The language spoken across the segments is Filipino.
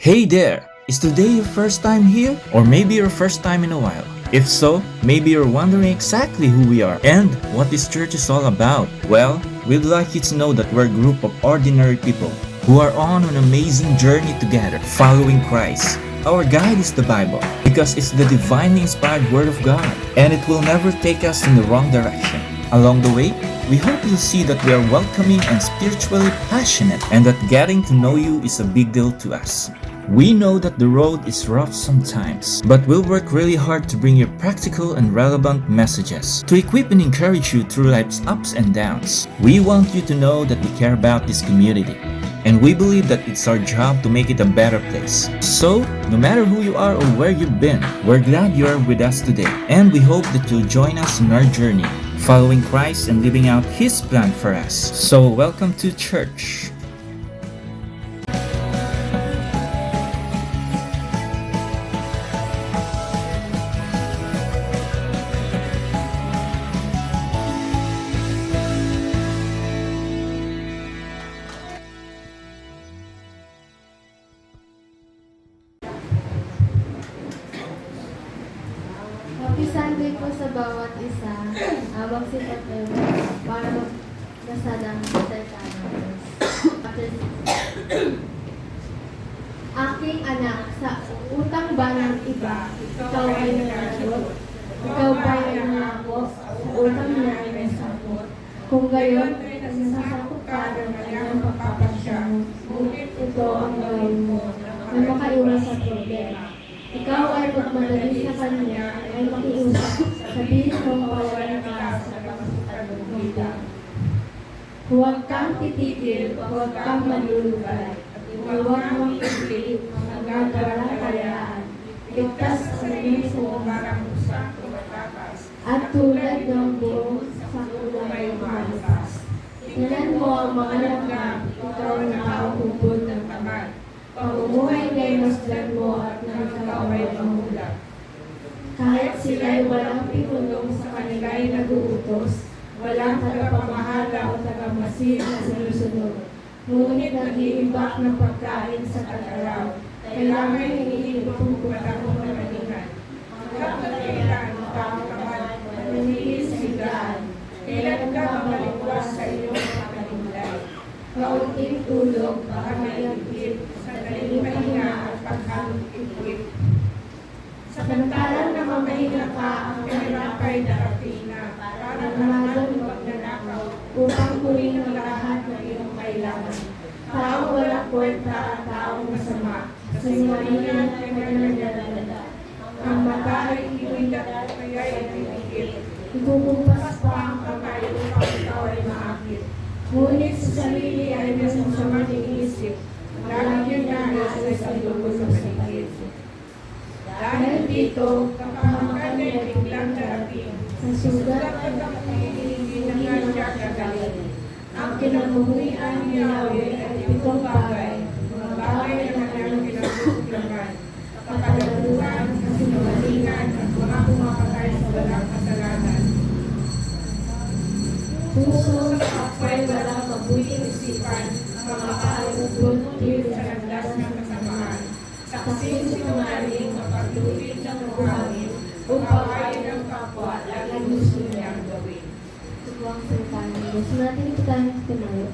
Hey there! Is today your first time here? Or maybe your first time in a while? If so, maybe you're wondering exactly who we are and what this church is all about. Well, we'd like you to know that we're a group of ordinary people who are on an amazing journey together, following Christ. Our guide is the Bible because it's the divinely inspired Word of God and it will never take us in the wrong direction. Along the way, we hope you'll see that we are welcoming and spiritually passionate and that getting to know you is a big deal to us. We know that the road is rough sometimes, but we'll work really hard to bring you practical and relevant messages to equip and encourage you through life's ups and downs. We want you to know that we care about this community, and we believe that it's our job to make it a better place. So, no matter who you are or where you've been, we're glad you are with us today, and we hope that you'll join us in our journey, following Christ and living out His plan for us. So, welcome to church. Happy Sunday po sa bawat isa. Magsipat kayo para magbasa ng salita ng Diyos. Aking anak, sa utang ba ng iba, ikaw ay nanagot? Ikaw ba ay nangako sa utang niya ay nasakot? Kung gayon, nasasakot ka ng kanyang pagpapansya mo. Ngunit ito ang gawin mo na makaiwas sa problema. Ikaw ay magmadali sa kanya ay makiusap, sabihin mo mawalan ka sa pagkakalimutan. Huwag kang titigil, huwag kang malulugay, huwag mong ipilit hanggang walang kalayaan. Ligtas sa iyong parang usap tumatakas, at tulad ng buong sa kulay umalas. Tingnan mo ang mga langgam, ikaw ang nakahubod ng tamad. Pamumuhay kay masdan mo at ikaw ay mamulat. Kahit sila'y walang pinulong sa kanila'y nag-uutos, walang tagapamahala o tagamasid na sinusunod. Ngunit nag-iimbak ng pagkain sa kag-araw, kailangan iniipong kumatako na maningan. Hanggang kailan makakamad, maniniis higaan, kailan ka mabalikwas sa iyong pagkalimlay. Kaunting tulog, baka mayagpit, pahinga at pagkakikip. Samantalang namamahinga ka, ang hirap ay darating na para naman magnanakaw upang kunin ang lahat ng iyong kailangan. Taong walang kwenta at taong masama, sinungalingan ay mananadalada. Ang mata ay iwilat at kaya'y nagpipikit. Ikukumpas pa ang kamay upang ikaw ay maakit. Ngunit sa sarili ay masamang iniisip. Lagi na nasa sa lubo sa paligid. Dahil dito, kapamakan ay biglang darating. Sa sugat at hindi na nga siya gagaling. Ang kinamumuhian ni Yahweh ay pitong bagay, mga bagay na kanyang pinagsusulangan, kapatalaruan, kasinungalingan, at mga kumapatay sa walang kasalanan. Puso at pa'y walang mabuting isipan, mga kaalugod dito sa landas ng kasamaan. Saksing sinungaling, mapaglulit ng buhangin, upang ay ng kapwa, lagi gusto niyang gawin. Ito po ang salita ng Diyos. Natin ito tayo tumayo.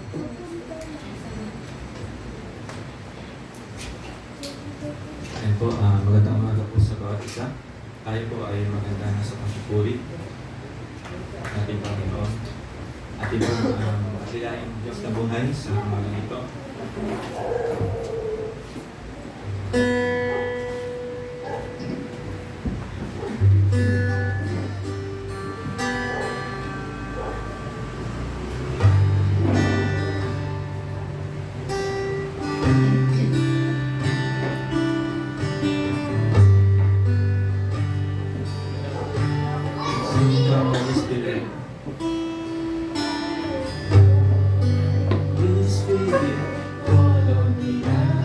Ayan po, magandang umaga po sa bawat isa. Tayo po ay maganda na sa pagpupuri ating Panginoon. Ating masilaing Diyos na buhay sa umaga nito. Sing from the Spirit. Please feel it, follow me now.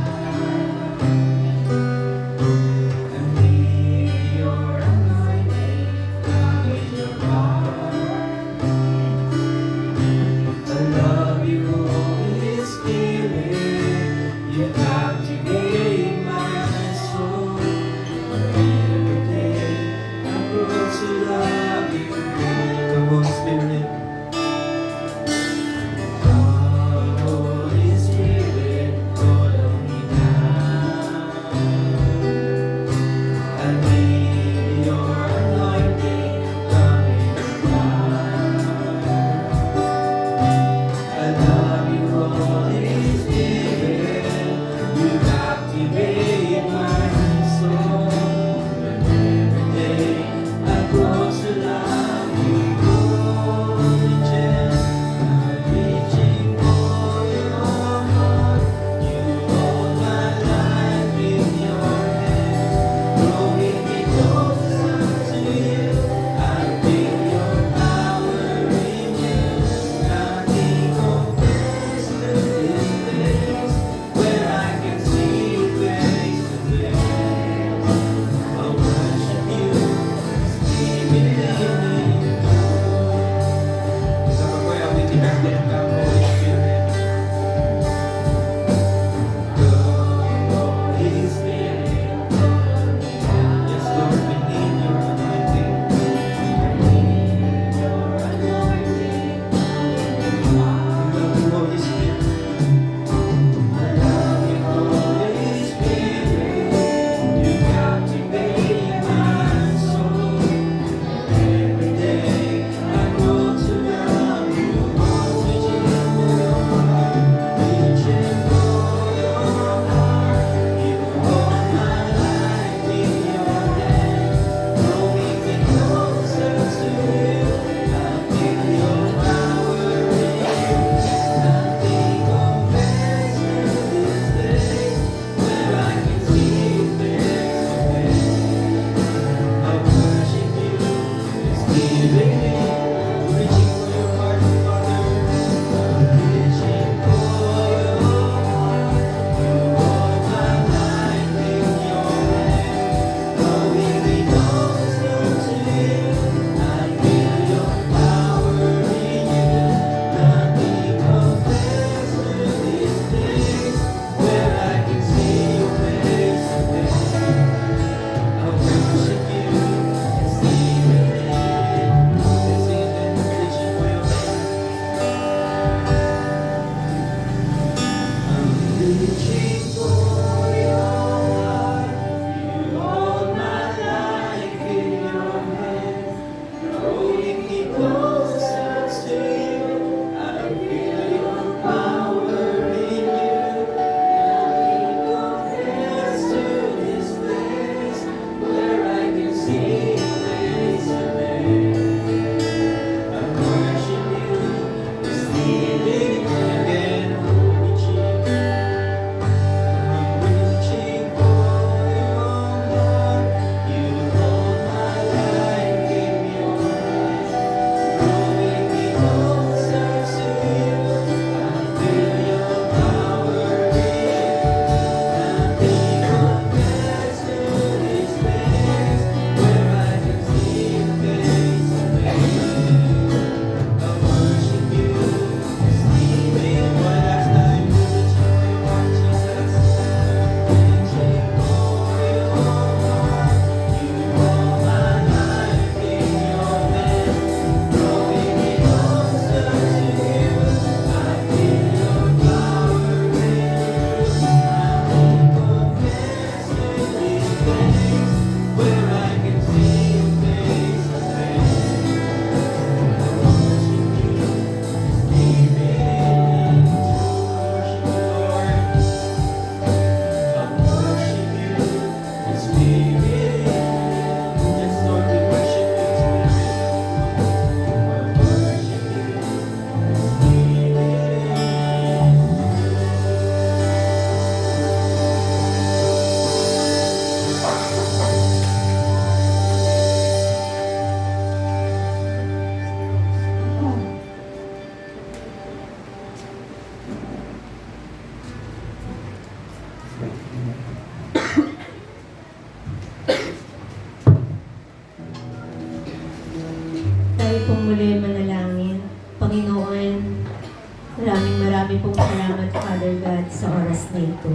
Maraming pong salamat, Father God, sa oras na ito.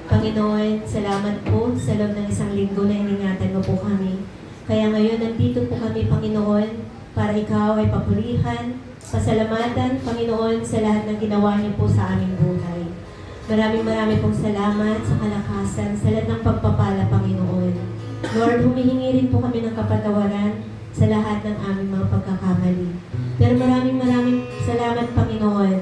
Panginoon, salamat po sa loob ng isang linggo na iningatan mo po kami. Kaya ngayon, nandito po kami, Panginoon, para ikaw ay papurihan, pasalamatan, Panginoon, sa lahat ng ginawa niyo po sa aming buhay. Maraming pong salamat sa kalakasan, sa lahat ng pagpapala, Panginoon. Lord, humihingi rin po kami ng kapatawaran sa lahat ng aming mga pagkakamali. Pero maraming salamat, Panginoon,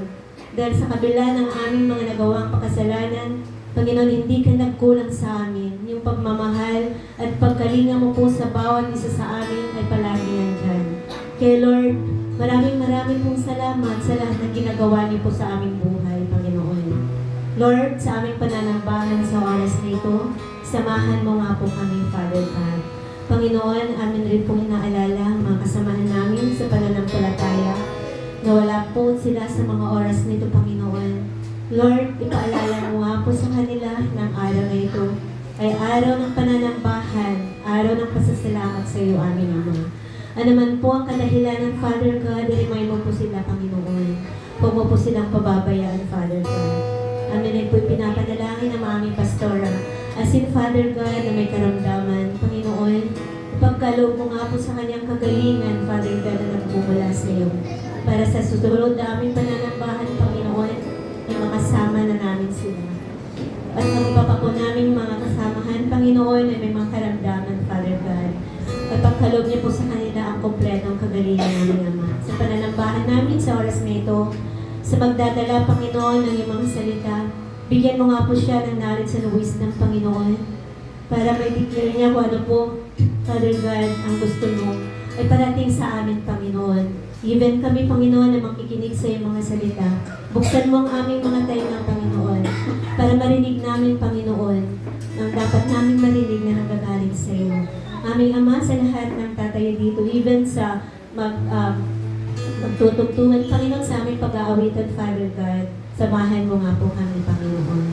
dahil sa kabila ng aming mga nagawang pakasalanan, Panginoon, hindi ka nagkulang sa amin. Yung pagmamahal at pagkalinga mo po sa bawat isa sa amin ay palagi nandyan. Kaya Lord, maraming pong salamat sa lahat ng ginagawa niyo po sa aming buhay, Panginoon. Lord, sa aming pananambahan sa oras na ito, samahan mo nga po kami, Father God. Panginoon, amin rin pong inaalala ang mga kasamahan namin sa pananampalataya na wala po sila sa mga oras nito, Panginoon. Lord, ipaalala mo nga po sa kanila ng araw na ito ay araw ng pananambahan, araw ng pasasalamat sa iyo, aming Ama. Ano man po ang kadahilan ng Father God, i-remind mo po sila, Panginoon. Huwag mo po silang pababayaan, Father God. Amin ay po pinapanalangin ng aming pastora. As in, Father God, na may karamdaman, Panginoon, ipagkaloob mo nga po sa kanyang kagalingan, Father God, na nagmumula sa iyo. Para sa susunod na aming pananambahan, Panginoon, ay makasama na namin sila. At ang iba pa po naming mga kasamahan, Panginoon, ay may mga karamdaman, Father God. At pagkaloob niyo po sa kanila ang kompletong kagalingan namin, Ama. Sa pananambahan namin sa oras na ito, sa magdadala, Panginoon, ng iyong mga salita, bigyan mo nga po siya ng knowledge and wisdom, Panginoon, para may declare niya kung ano po, Father God, ang gusto mo ay parating sa amin, Panginoon. Even kami, Panginoon, na makikinig sa iyong mga salita, buksan mo ang aming mga tainga, Panginoon, para marinig namin, Panginoon, ang dapat namin marinig na nanggagaling sa iyo. Aming Ama, sa lahat ng tatayo dito, even sa magtutugtungan, Panginoon, sa aming pag-aawitan, Father God, samahan mo nga po kami, Panginoon.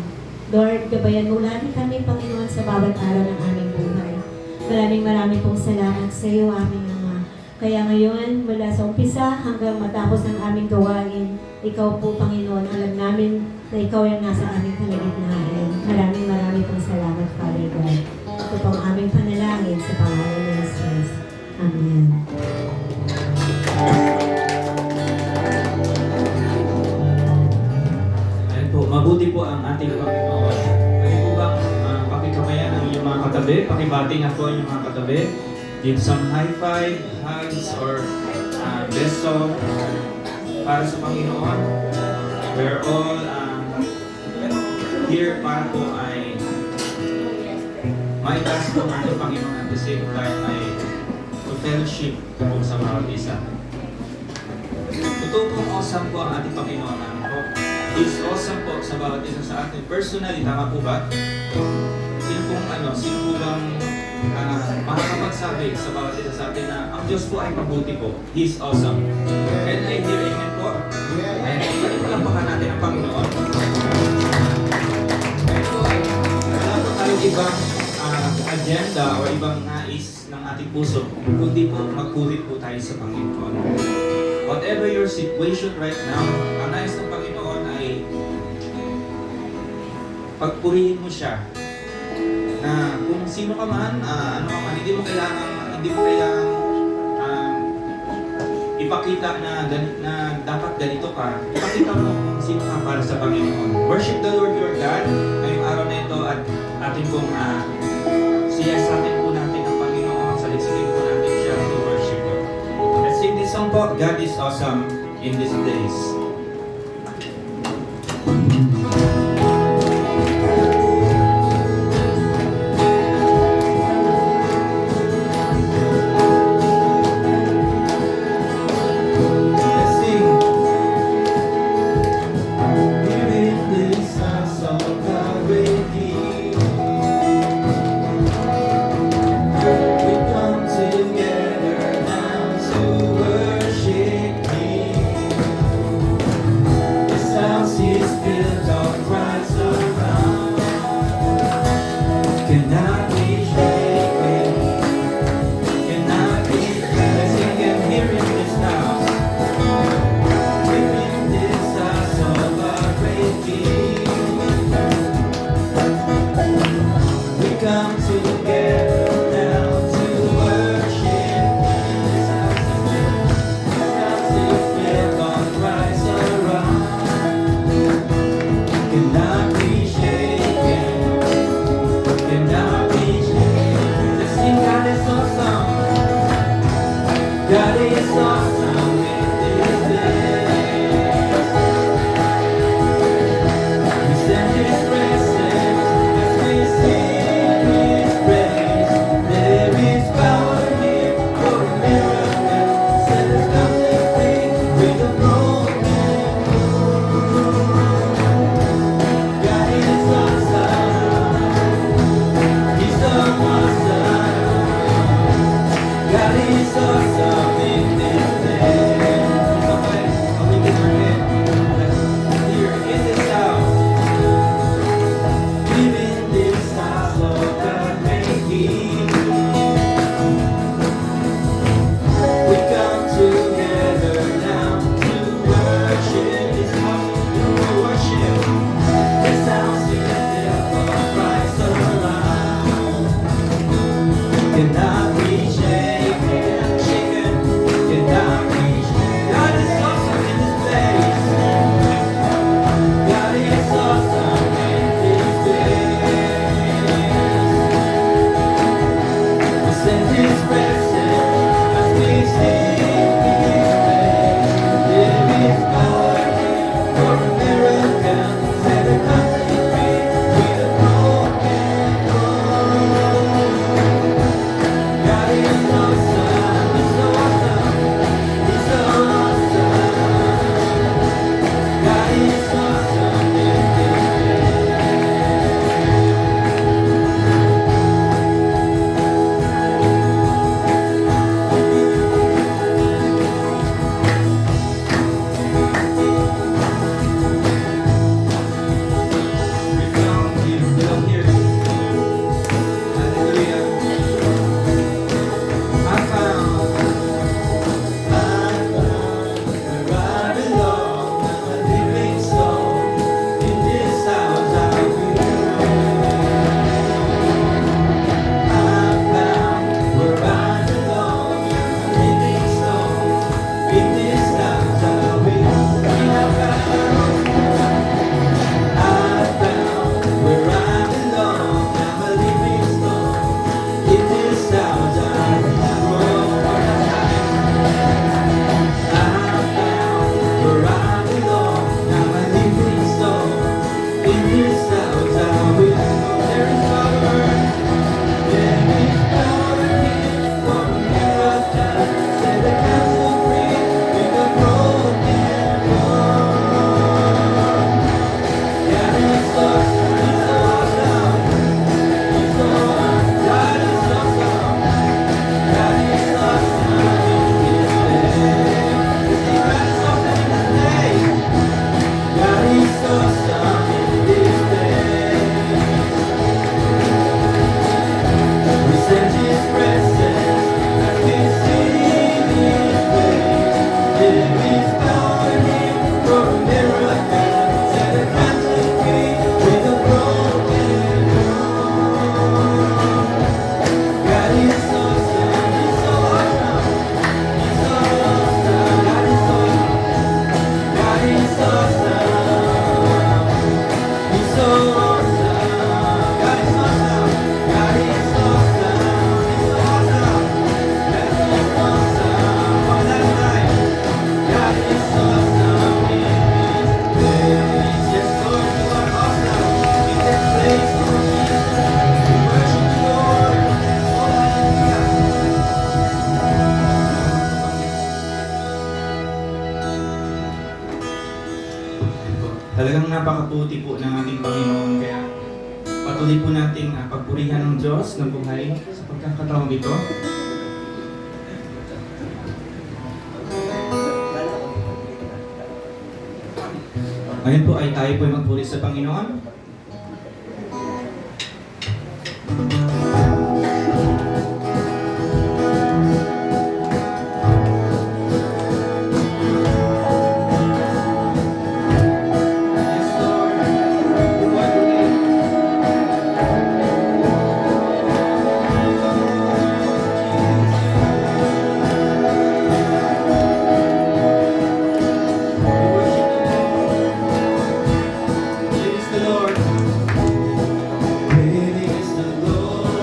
Lord, gabayan mo lagi kami, Panginoon, sa bawat araw ng aming buhay. Maraming pong salamat sa iyo, aming Ama. Kaya ngayon, mula sa umpisa hanggang matapos ng aming gawain, ikaw po, Panginoon, alam namin na ikaw ang nasa aming kalagitnaan. Maraming pong salamat, Father God. Ito pong aming panalangin sa pangalan ni Jesus. Amen. Ayan po, mabuti po ang ating Panginoon. Pwede po bang pakikabayan ang inyong mga katabi? Pakibati nga po ang inyong mga katabi. Give some high five, hugs, or beso para sa Panginoon. We're all here para po ay maitas po ang ating Panginoon at the same time ay to fellowship po sa bawat isa. Totoo pong awesome po ang ating Panginoon. He's awesome po sa bawat isa sa atin. Personally, tama po ba? Sino po bang makakapagsabi sa bawat isa sa atin na ang Diyos po ay mabuti po. He's awesome. And I hear amen po. And palampakan natin ang Panginoon. Ito ay wala po tayong ibang agenda o ibang nais ng ating puso, kundi po magpurit po tayo sa Panginoon. Whatever your situation right now, ang nais ng Panginoon ay pagpurihin mo siya. Na kung sino ka man, ano ka man, hindi mo kailangan ipakita na dapat ganito ka. Ipakita mo kung sino ka para sa Panginoon. Worship the Lord your God ngayong araw na ito at ating pong siyasatin po natin ang Panginoon. Saliksikin po natin siya to worship po. Let's sing this song po, God is awesome in these days. Talagang napakaputi po ng ating Panginoon. Kaya patuloy po nating pagpurihan ng Diyos ng buhay sa pagkakataong ito. Ngayon po ay tayo po ay magpuri sa Panginoon. Praise the Lord.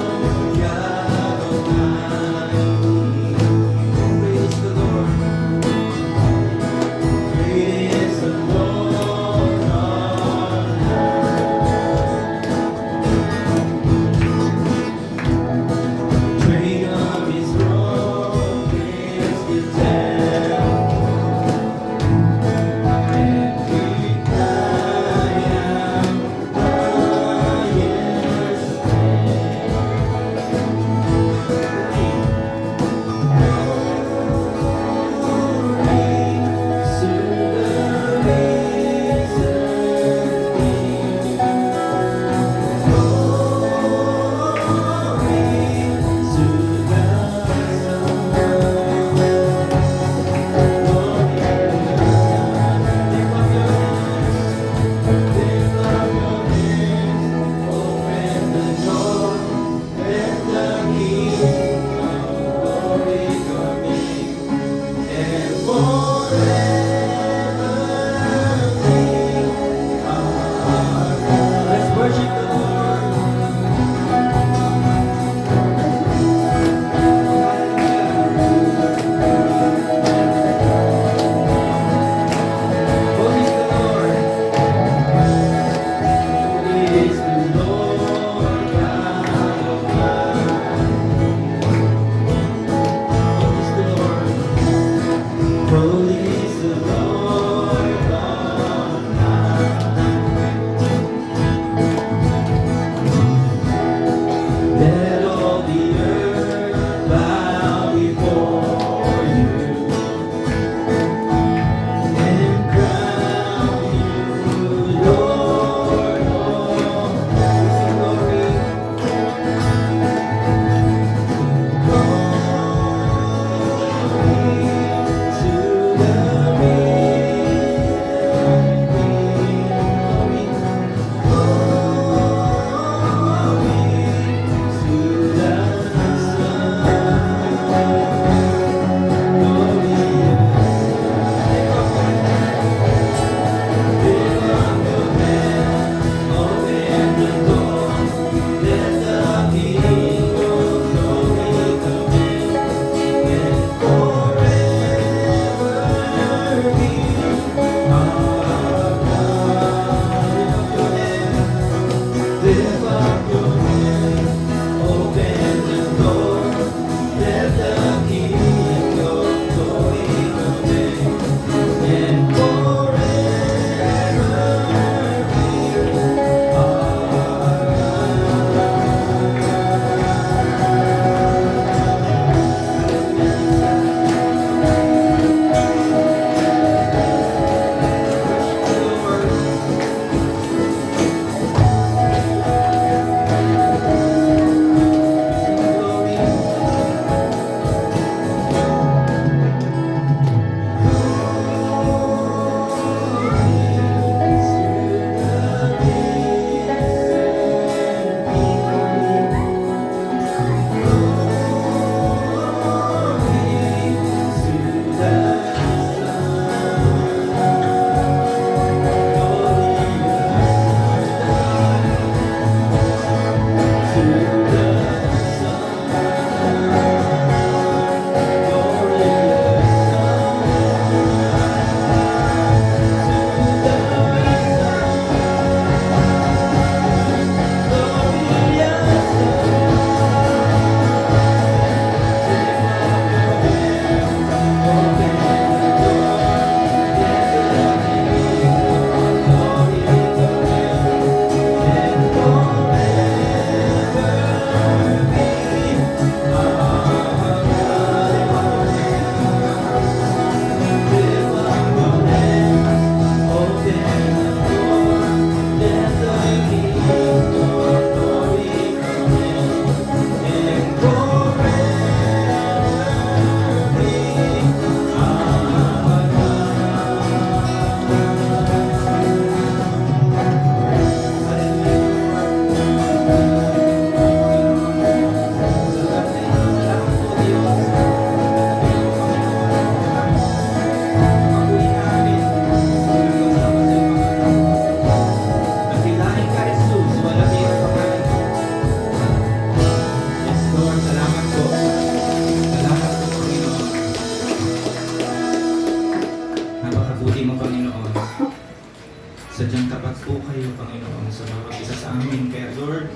tapat po kayo, Panginoon, sa bawat isa sa amin. Kaya Lord,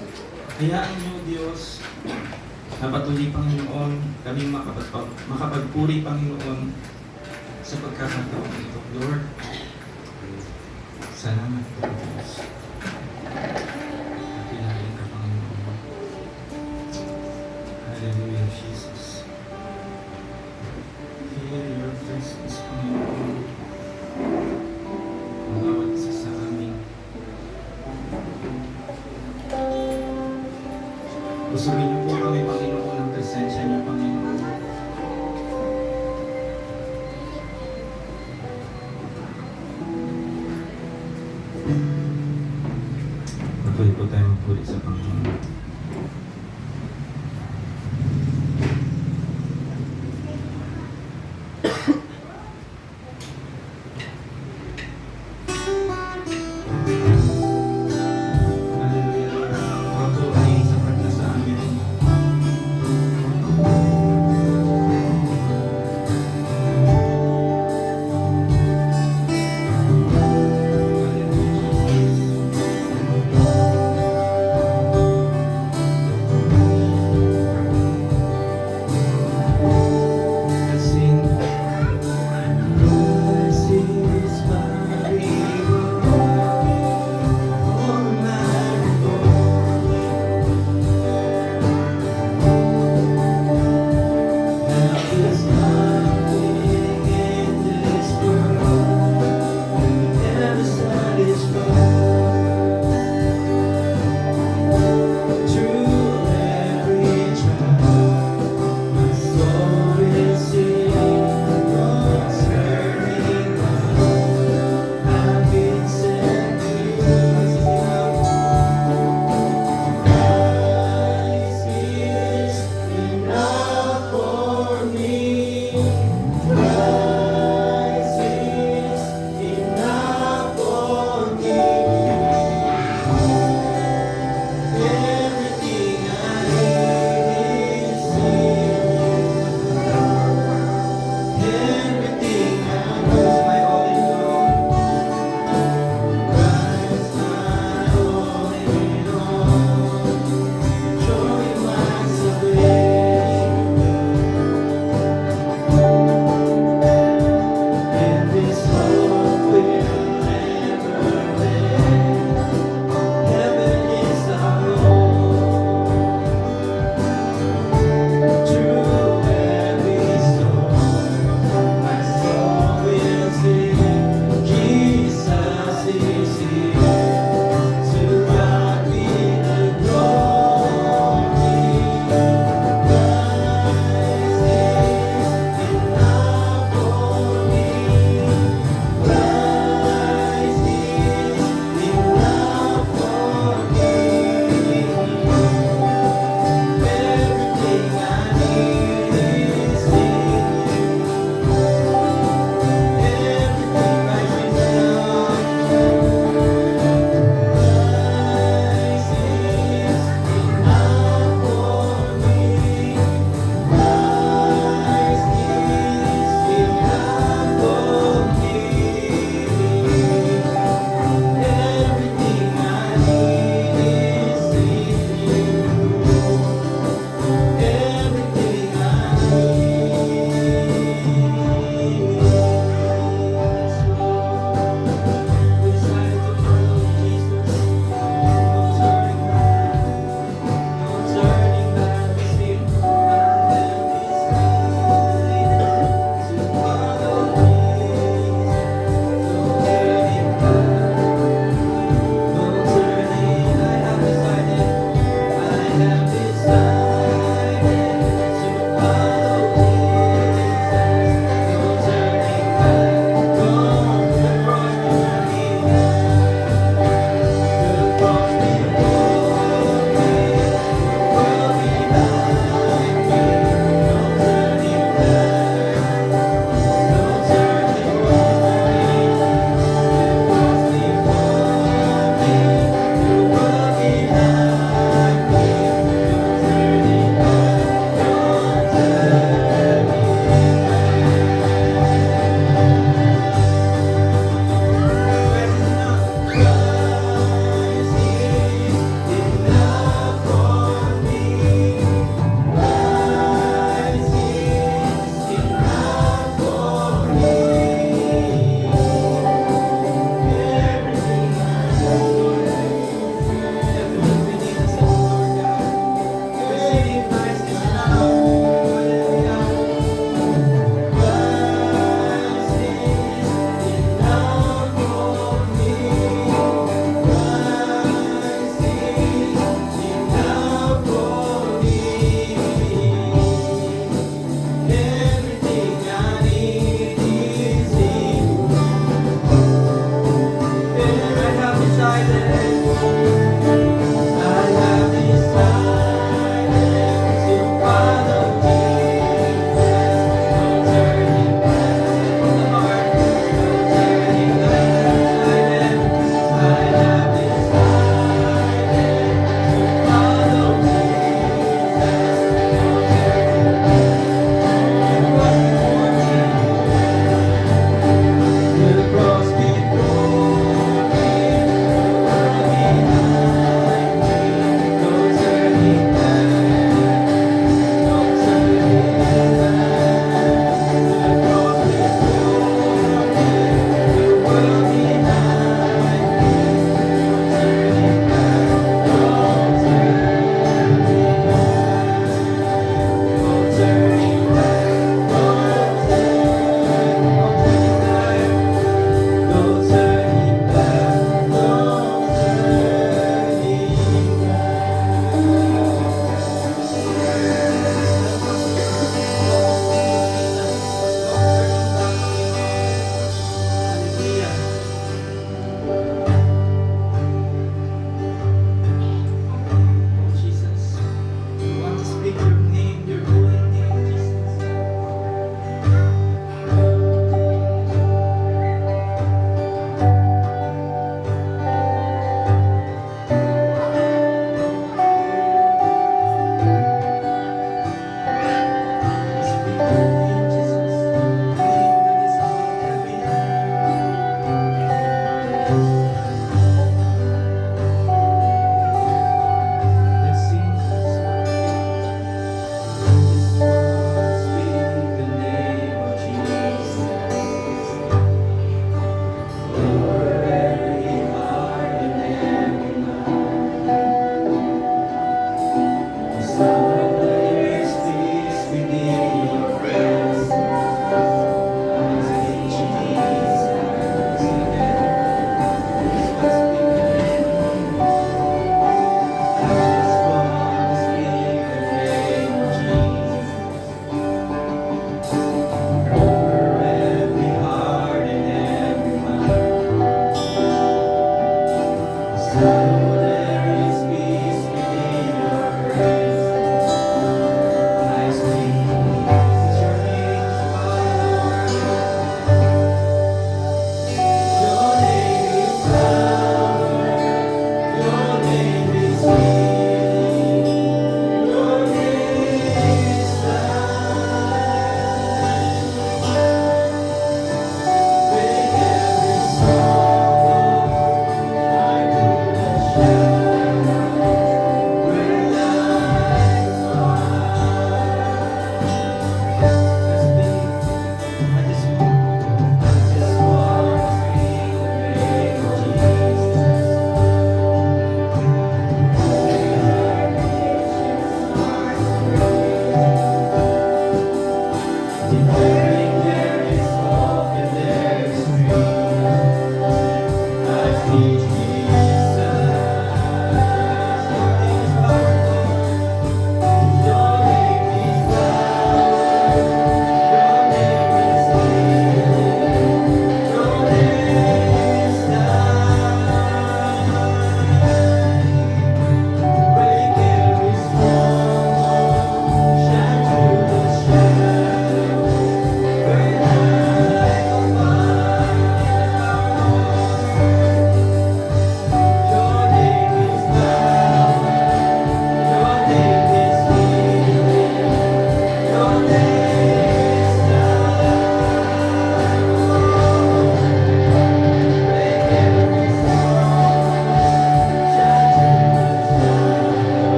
hayaan niyo, Diyos, na patuloy, Panginoon, kami makapagpuri, Panginoon, sa pagkakataon ito. Lord, salamat po, Diyos. Nakilain ka, Panginoon. Hallelujah, Jesus. Feel your presence, Panginoon. Ang bawat isa sa amin. Usapin niyo po kami, Panginoon, ang presensya niyo, Panginoon. Patuloy po tayo magpuri sa Panginoon. Hallelujah, Lord. Ikaw po ay sapat na sa amin. Hallelujah, Jesus.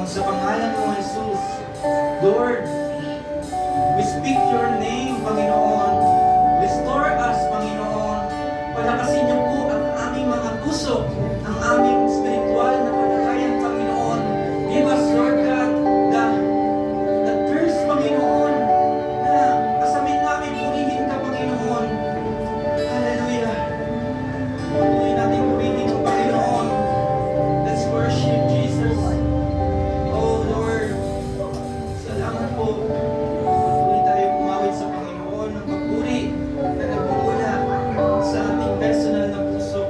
Panginoon, sa pangalan mo, Jesus. Lord, we speak your name, Panginoon. Restore us, Panginoon. Palakasin niyo po ang aming mga puso, ang aming spiritual na kalagayan, Panginoon. Give us, Lord God, the thirst, Panginoon, na asamin namin, purihin ka, Panginoon. Hallelujah. Patuloy natin purihin ang Panginoon. Let's worship Jesus. Oh Lord, salamat po. Patuloy tayo umawit sa Panginoon ng papuri na nagmumula sa ating personal na puso.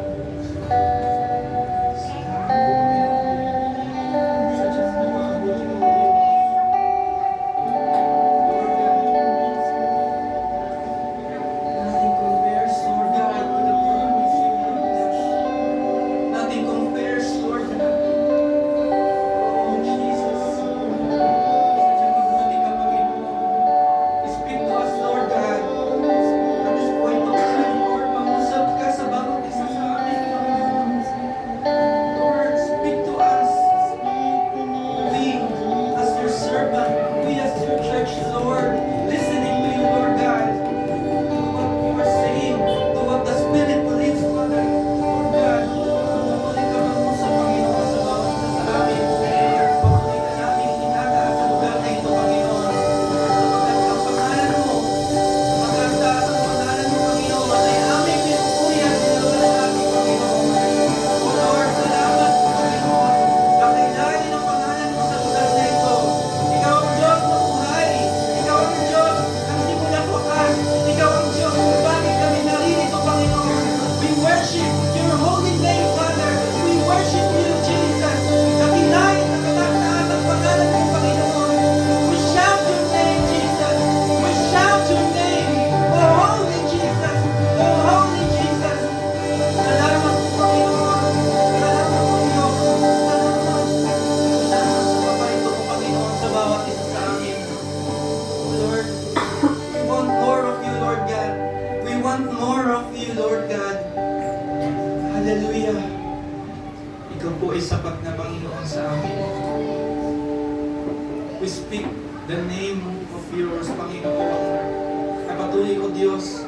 Sa Diyos na makabuti mo, nothing compares, Lord God, to the promise you have given. Nothing compares, Lord God. Oh, Jesus. Sadyang mabuti ka, Panginoon. Speak to us, Lord God. At this point of time, Lord, pangusap ka sa bawat isa sa amin, Panginoon. Lord, speak to us. We, as your servant, we as your church, Lord, listening to you, Lord God. To what you are saying, to what the Spirit leads, Father. Lord God, patuloy ka mangusap, Panginoon, sa bawat isa sa amin. Patuloy ka namin inataas sa lugar na ito, Panginoon. Sapagkat ang pangalan mo, magtaas ang pangalan mo, Panginoon, ay aming pinupuri at pinalalaki, Panginoon. O Lord, salamat, Panginoon. Kakailangan ang pangalan mo sa lugar na ito. Ikaw ang Diyos na buhay. Ikaw ang Diyos ng simulang wakas. Ikaw ang Diyos kung bakit kami naririto, Panginoon. We worship your holy name, Father. We worship you, Jesus. Kakailangan na katataas ang pangalan mo, Panginoon. We shout your name, Jesus. We shout your name. Oh, holy Jesus. Oh, holy Jesus. Salamat po, Panginoon. Salamat po, Diyos. Salamat. Salamat sa paparito mo, Panginoon, sa bawat isa sa amin. Oh, Lord, we want more of you, Lord God. We want more of you, Lord God. Hallelujah. Ikaw po ay sapat na Panginoon sa amin. We speak the name of yours, Panginoon. Kapatuloy ko, Diyos,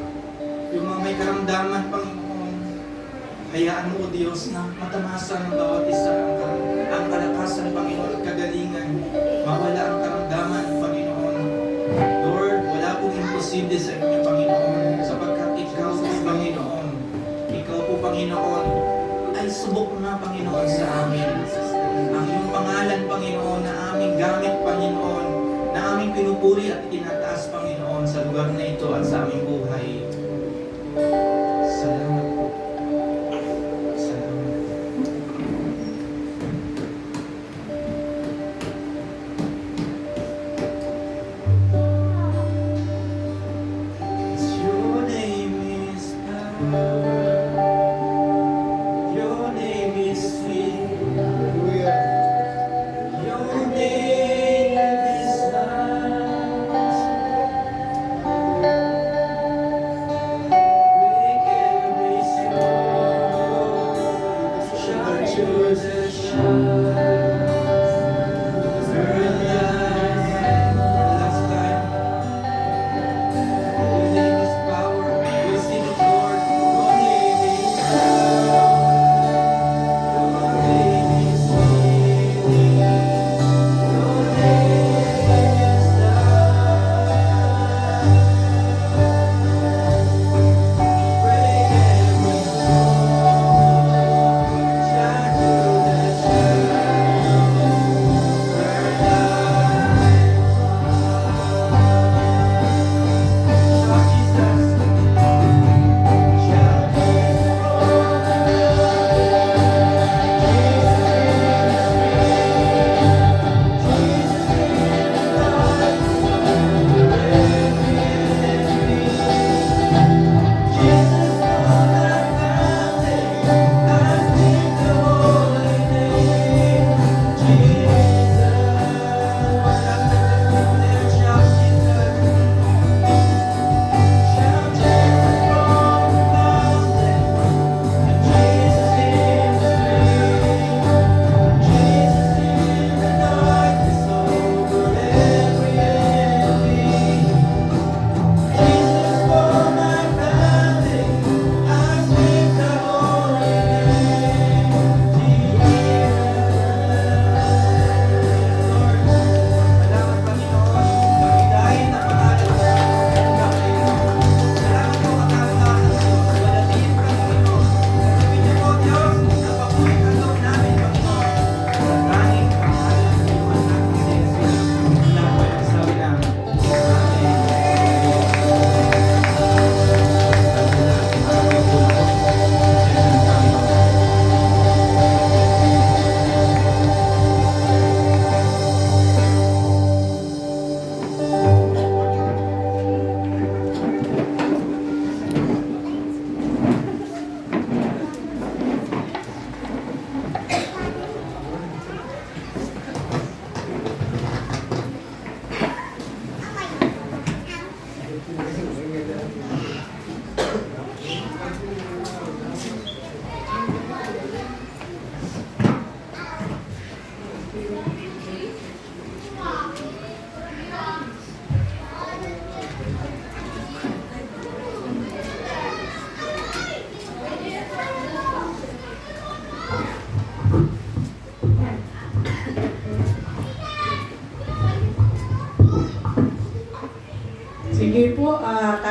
yung mga may karamdaman, Panginoon, hayaan mo, O Diyos, na matamasan ng bawat isa ang kalakasan, Panginoon, at kagalingan. Mawala ang karamdaman, Panginoon. Lord, wala pong imposible sa inyo, Panginoon, sapagkat ikaw po, Panginoon. Ikaw po, Panginoon, ay subok na, Panginoon, sa amin. Ang iyong pangalan, Panginoon, na aming gamit, Panginoon, na aming pinupuri at itinataas, Panginoon, sa lugar na ito at sa aming buhay. Salamat po. Salamat. Your name is power. Your name is sweet. Your name is light. Break every storm. Shine through the shadows. Burn light. Last time. Your name is power. We sing it, Lord. Your name is power. Your name is healing. Your name is life. Break every storm. Shine through the shadows. Burn light. Shout Jesus. Shout Jesus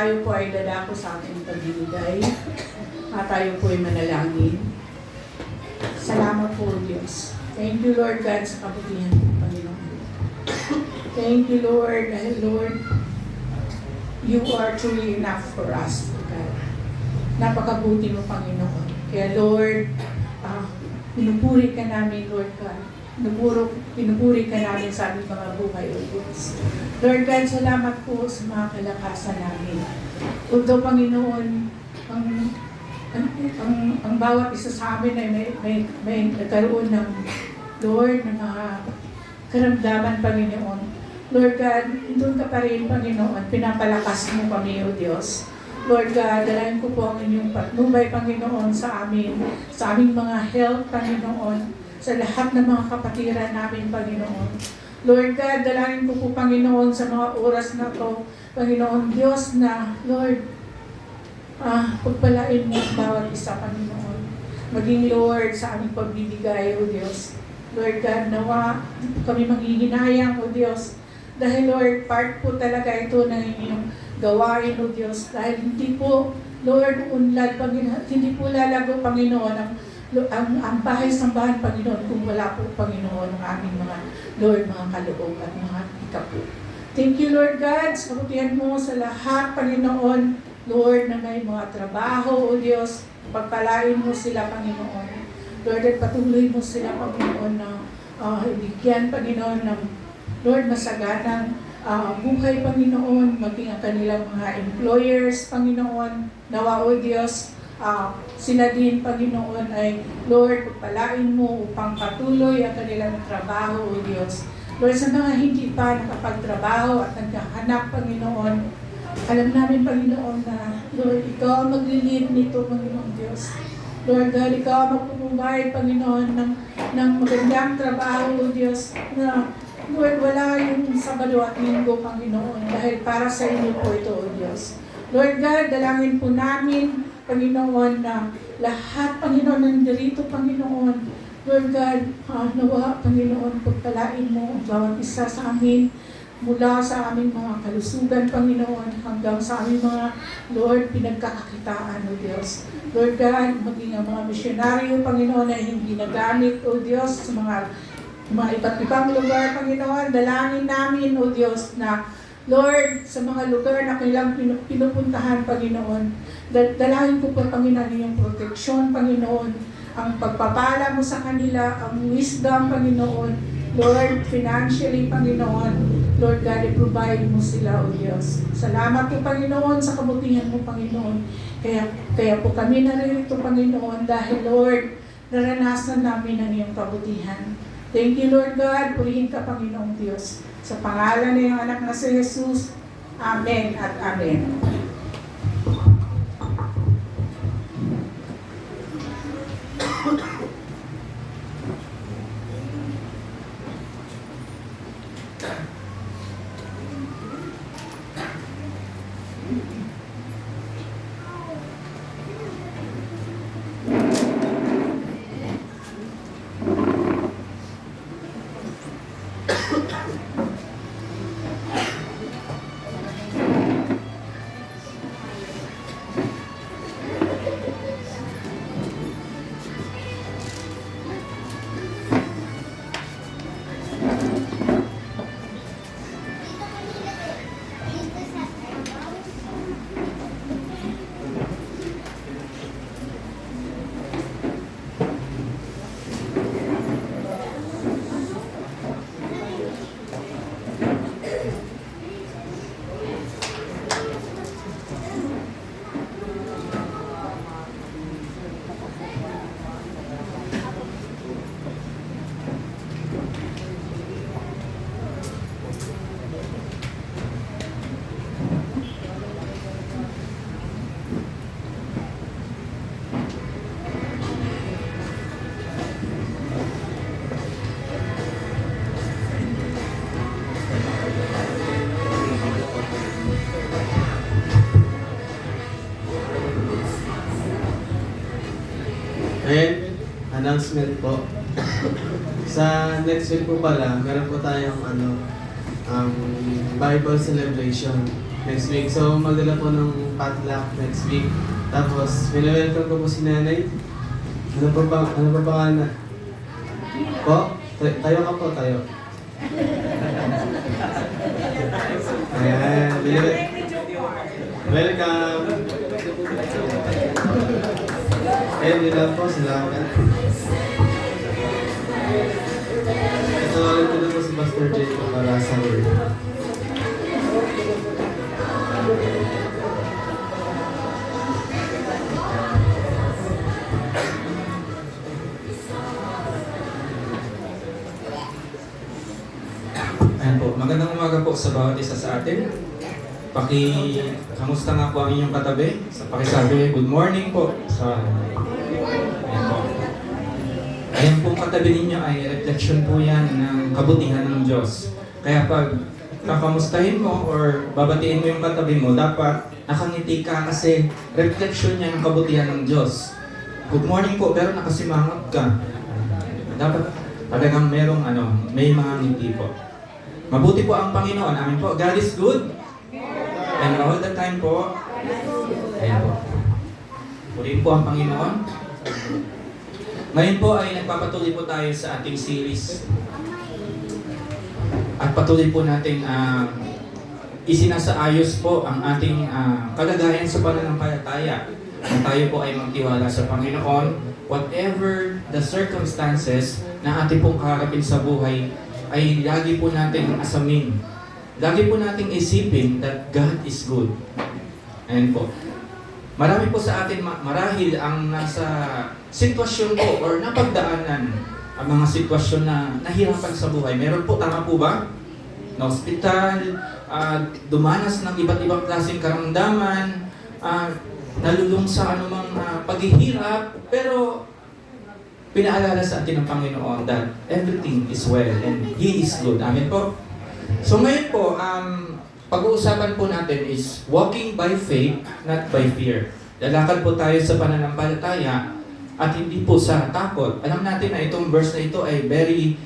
tayo po ay dadako sa ating pagbibigay. At tayo po ay manalangin. Salamat po, Diyos. Thank you, Lord God, sa kabutihan ng Panginoon. Thank you, Lord, dahil Lord, you are truly enough for us, God. Napakabuti mo, Panginoon. Kaya, Lord, pinupuri ka namin, Lord God. Pinupuri ka namin sa aming mga buhay, O Diyos. Lord God, salamat po sa mga kalakasan namin. Although, Panginoon, ang bawat isa sa amin ay may nagkaroon ng, Lord, ng mga karamdaman, Panginoon. Lord God, doon ka pa rin, Panginoon, pinapalakas mo kami, O Diyos. Lord God, dalayan ko po ang inyong patnubay, Panginoon, sa aming mga health, Panginoon, sa lahat ng mga kapatiran namin, Panginoon. Lord God, dalayan ko po, Panginoon, sa mga oras na to, Panginoon Diyos na, Lord, pagpalain mo ang bawat isa, Panginoon. Maging, Lord, sa aming pagbibigay, O Diyos. Lord God, nawa, kami maghihinayang, O Diyos. Dahil, Lord, part po talaga ito ng inyong gawain, O Diyos. Dahil hindi po, Lord, unlad, Panginoon, hindi po lalago, Panginoon, ang bahay-sambahan, Panginoon, kung wala po, Panginoon, ang aming mga, Lord, mga kaloob at mga ikapo. Thank you, Lord God, sa kabutihan mo sa lahat, Panginoon, Lord, na may mga trabaho, O Diyos, pagpalain mo sila, Panginoon. Lord, at patuloy mo sila, Panginoon, na ibigyan, Panginoon, ng Lord, masaganang buhay, Panginoon, maging ang kanilang mga employers, Panginoon, nawa, O Diyos, sila din, Panginoon, ay, Lord, pagpalain mo upang patuloy ang kanilang trabaho, O Diyos. Lord, sa mga hindi pa nakapagtrabaho at naghahanap, Panginoon, alam namin, Panginoon, na, Lord, Ikaw ang maglilid nito, Panginoon Diyos. Lord God, Ikaw ang magpupumay, Panginoon, ng magandang trabaho, O Diyos, na, Lord, wala yung Sabado at Linggo, Panginoon, dahil para sa inyo po ito, O Diyos. Lord God, dalangin po namin, Panginoon, na lahat, Panginoon, nandirito, Panginoon. Lord God, nawa, Panginoon, pagpalain mo ang bawat isa sa amin, mula sa aming mga kalusugan, Panginoon, hanggang sa aming mga, Lord, pinagkakakitaan, O Diyos. Lord God, maging ang mga misyonaryo, Panginoon, ay hindi nagamit, O Diyos, sa mga iba't ibang lugar, Panginoon, dalangin namin, O Diyos, na, Lord, sa mga lugar na kailang pinupuntahan, Panginoon, dalangin ko po, Panginoon, yung proteksyon, Panginoon, ang pagpapala mo sa kanila, ang wisdom, Panginoon, Lord, financially, Panginoon, Lord God, i-provide mo sila, O Diyos. Salamat po, Panginoon, sa kabutihan mo, Panginoon. Kaya po kami narito, Panginoon, dahil, Lord, naranasan namin ang iyong kabutihan. Thank you, Lord God. Purihin ka, Panginoong Diyos. Sa pangalan ng iyong anak na si Jesus. Amen at Amen. And announcement po. Sa next week po pala, meron po tayong Bible celebration. next week. So, magdala po ng potluck next week. Tapos, welcome ko po si nanay. Ano pa pangalan? Po? Tayo ka po, tayo. Ayan, welcome. Ayan, yun lang po, salamat. Ito, ulit ko na po si Pastor Jay para sa word. Ayan po, magandang umaga po sa bawat isa sa atin. Kamusta nga po ang inyong katabi? Pakisabi, good morning po. Ayan po. Ayan pong katabi ninyo ay reflection po yan ng kabutihan ng Diyos. Kaya pag kakamustahin mo or babatiin mo yung katabi mo, dapat nakangiti ka kasi reflection niya ng kabutihan ng Diyos. Good morning po, pero nakasimangot ka. Dapat talagang may mga ngiti po. Mabuti po ang Panginoon. Amin po. God is good. And all the time po. Ayan po. Purihin po ang Panginoon. Ngayon po ay nagpapatuloy po tayo sa ating series. At patuloy po natin isinasaayos po ang ating kalagayan sa pananampalataya. Na tayo po ay magtiwala sa Panginoon. Whatever the circumstances na ating pong kaharapin sa buhay, ay lagi po natin asamin. Lagi po nating isipin that God is good. Ayan po. Marami po sa atin marahil ang nasa sitwasyon po or napagdaanan ang mga sitwasyon na nahirapan sa buhay. Meron po, tama po ba? Na hospital, dumanas ng iba't ibang klaseng karamdaman, nalulung sa anumang paghihirap, pero pinaalala sa atin ng Panginoon that everything is well and He is good. Amen po? So ngayon po, pag-uusapan po natin is walking by faith, not by fear. Lalakad po tayo sa pananampalataya at hindi po sa takot. Alam natin na itong verse na ito ay very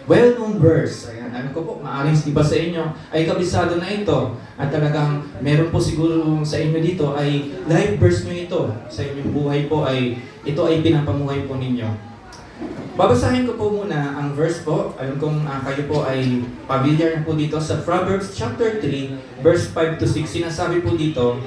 well-known verse. Ayan, alam ko po, maaaring iba sa inyo ay kabisado na ito. At talagang meron po siguro sa inyo dito ay life verse nyo ito. Sa inyong buhay po ay ito ay pinapamuhay po ninyo. Babasahin ko po muna ang verse po. Alam kong kayo po ay familiar na po dito sa Proverbs chapter 3, verse 5 to 6. Sinasabi po dito,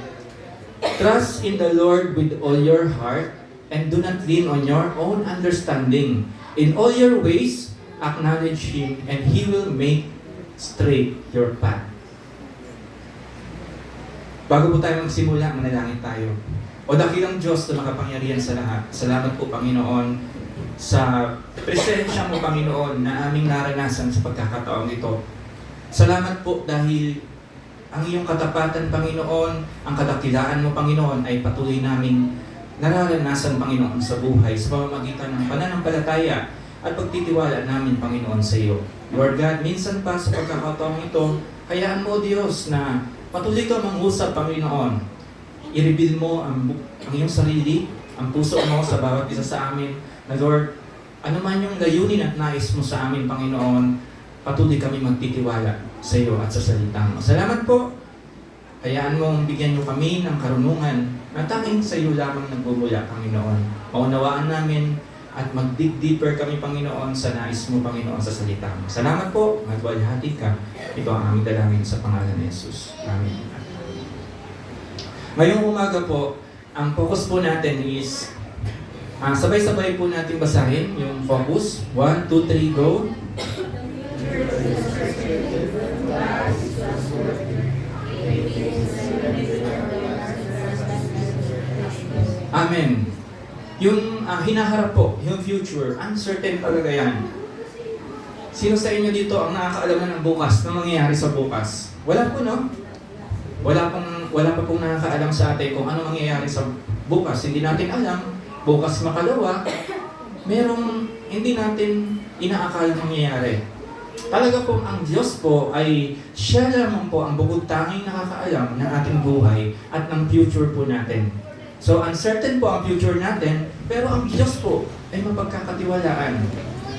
trust in the Lord with all your heart and do not lean on your own understanding. In all your ways, acknowledge Him and He will make straight your path. Bago po tayo magsimula, manalangin tayo. O dakilang Diyos na makapangyarihan sa lahat, salamat po Panginoon sa presensya mo Panginoon na aming naranasan sa pagkakataong ito. Salamat po dahil ang iyong katapatan Panginoon, ang kadakilaan mo Panginoon ay patuloy naming nararanasan Panginoon sa buhay sa pamamagitan ng pananampalataya at pagtitiwala namin Panginoon sa iyo. Lord God, minsan pa sa pagkakataong ito, hayaan mo Diyos na patuloy ka mangusap Panginoon. I-reveal mo ang iyong sarili, ang puso mo sa bawat isa sa amin. Na Lord, ano man yung layunin at nais mo sa amin, Panginoon, patuloy kami magtitiwala sa iyo at sa salita mo. Salamat po. Hayaan mong bigyan niyo kami ng karunungan na tanging sa iyo lamang nagbubula, Panginoon. Maunawaan namin at mag-dig deeper kami, Panginoon, sa nais mo, Panginoon, sa salita mo. Salamat po. Magwalhati ka. Ito ang aming dalangin sa pangalan ni Jesus. Amen. Ngayong umaga po, ang focus po natin is sabay-sabay po natin basahin yung focus. 1, 2, 3, go! Amen. Yung hinaharap po, yung future, uncertain talaga yan. Sino sa inyo dito ang nakakaalam ng bukas, na mangyayari sa bukas? Wala po, no? Wala pa pong nakakaalam sa atin kung ano mangyayari sa bukas. Hindi natin alam. Bukas makalawa, merong hindi natin inaakala mangyayari. Talaga pong ang Diyos po ay siya lamang po ang bukod tanging nakakaalam ng ating buhay at ng future po natin. So uncertain po ang future natin, pero ang Diyos po ay mapagkakatiwalaan.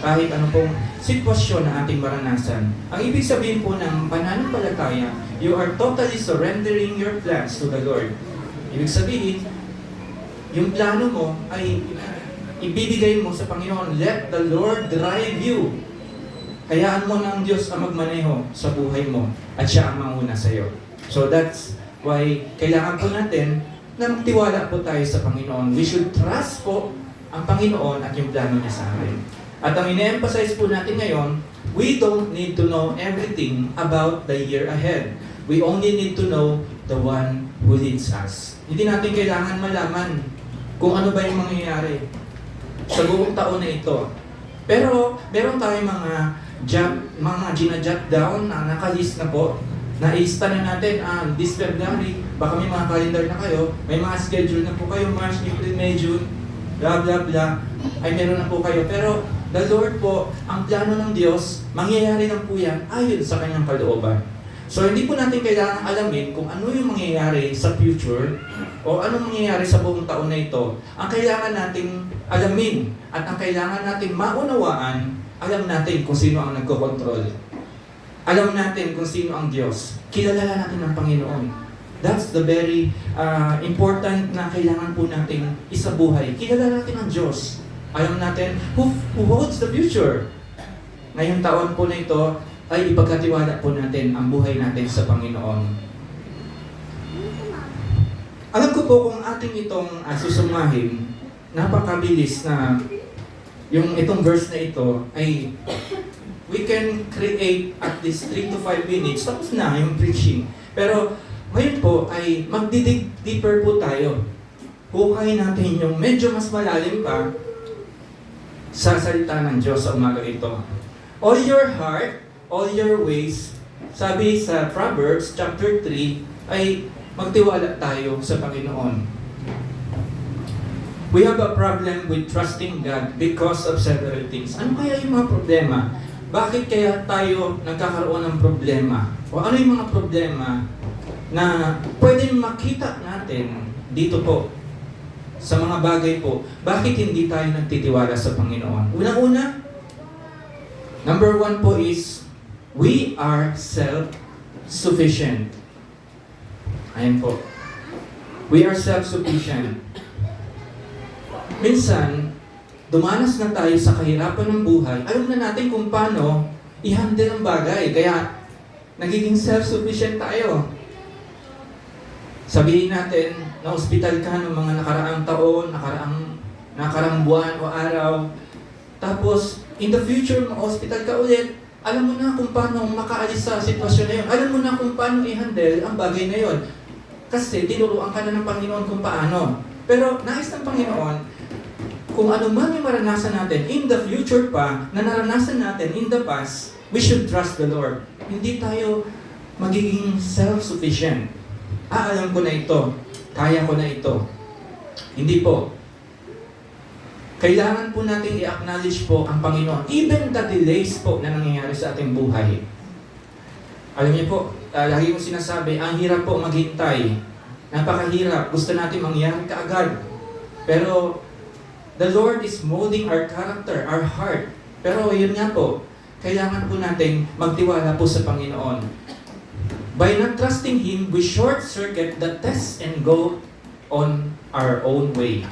Kahit ano pong sitwasyon na ating maranasan. Ang ibig sabihin po ng pananampalataya, you are totally surrendering your plans to the Lord. Ibig sabihin, yung plano mo ay ibibigay mo sa Panginoon. Let the Lord drive you. Hayaan mo ng Diyos ang magmaneho sa buhay mo at siya ang manguna sa iyo. So that's why kailangan po natin na magtiwala po tayo sa Panginoon. We should trust po ang Panginoon at yung plano niya sa atin. At ang ine-emphasize po natin ngayon, we don't need to know everything about the year ahead. We only need to know the one who leads us. Hindi natin kailangan malaman kung ano ba yung mangyayari sa buong taon na ito. Pero meron tayong mga ginajot down na nakalist na po. Naista na natin this February, baka may mga calendar na kayo, may mga schedule na po kayo, March, April, May, June, blah blah blah, ay meron na po kayo. Pero the Lord po, ang plano ng Diyos, mangyayari lang po yan ayon sa kanyang kalooban. So hindi po natin kailangan alamin kung ano yung mangyayari sa future o ano mangyayari sa buong taon na ito. Ang kailangan nating alamin at ang kailangan nating maunawaan, alam natin kung sino ang nagkokontrol. Alam natin kung sino ang Diyos. Kilala natin ang Panginoon. That's the very important na kailangan po natin isabuhay. Kilala natin ang Diyos. Alam natin who holds the future. Ngayong taon po na ito, ay ipagkatiwala po natin ang buhay natin sa Panginoon. Alam ko po kung ating itong susumahin, napakabilis na yung itong verse na ito ay we can create at least 3 to 5 minutes, tapos na yung preaching. Pero ngayon po ay magdidig deeper po tayo. Hukayin natin yung medyo mas malalim pa sa salita ng Diyos sa umaga ito. All your heart, all your ways, sabi sa Proverbs chapter 3, ay magtiwala tayo sa Panginoon. We have a problem with trusting God because of several things. Ano kaya yung mga problema? Bakit kaya tayo nagkakaroon ng problema? O ano yung mga problema na pwedeng makita natin dito po sa mga bagay po? Bakit hindi tayo nagtitiwala sa Panginoon? Una-una, number 1 po is, we are self-sufficient. Ayan po. We are self-sufficient. Minsan, dumanas na tayo sa kahirapan ng buhay, alam na natin kung paano i-handle ang bagay. Kaya, nagiging self-sufficient tayo. Sabihin natin, na-hospital ka ng mga nakaraang taon, nakaraang buwan o araw. Tapos, in the future, ma-hospital ka ulit. Alam mo na kung paano makaalis sa sitwasyon na yun. Alam mo na kung paano i-handle ang bagay na yun. Kasi tinuruan ka na ng Panginoon kung paano. Pero nais ng Panginoon, kung ano man yung maranasan natin in the future pa, na naranasan natin in the past, we should trust the Lord. Hindi tayo magiging self-sufficient. Alam ko na ito. Kaya ko na ito. Hindi po. Kailangan po natin i-acknowledge po ang Panginoon. Even the delays po na nangyayari sa ating buhay. Alam niyo po, lagi kong sinasabi, ang hirap po maghintay. Napakahirap. Gusto natin mangyari kaagad. Pero, the Lord is molding our character, our heart. Pero yun nga po, kailangan po natin magtiwala po sa Panginoon. By not trusting Him, we short-circuit the test and go on our own way.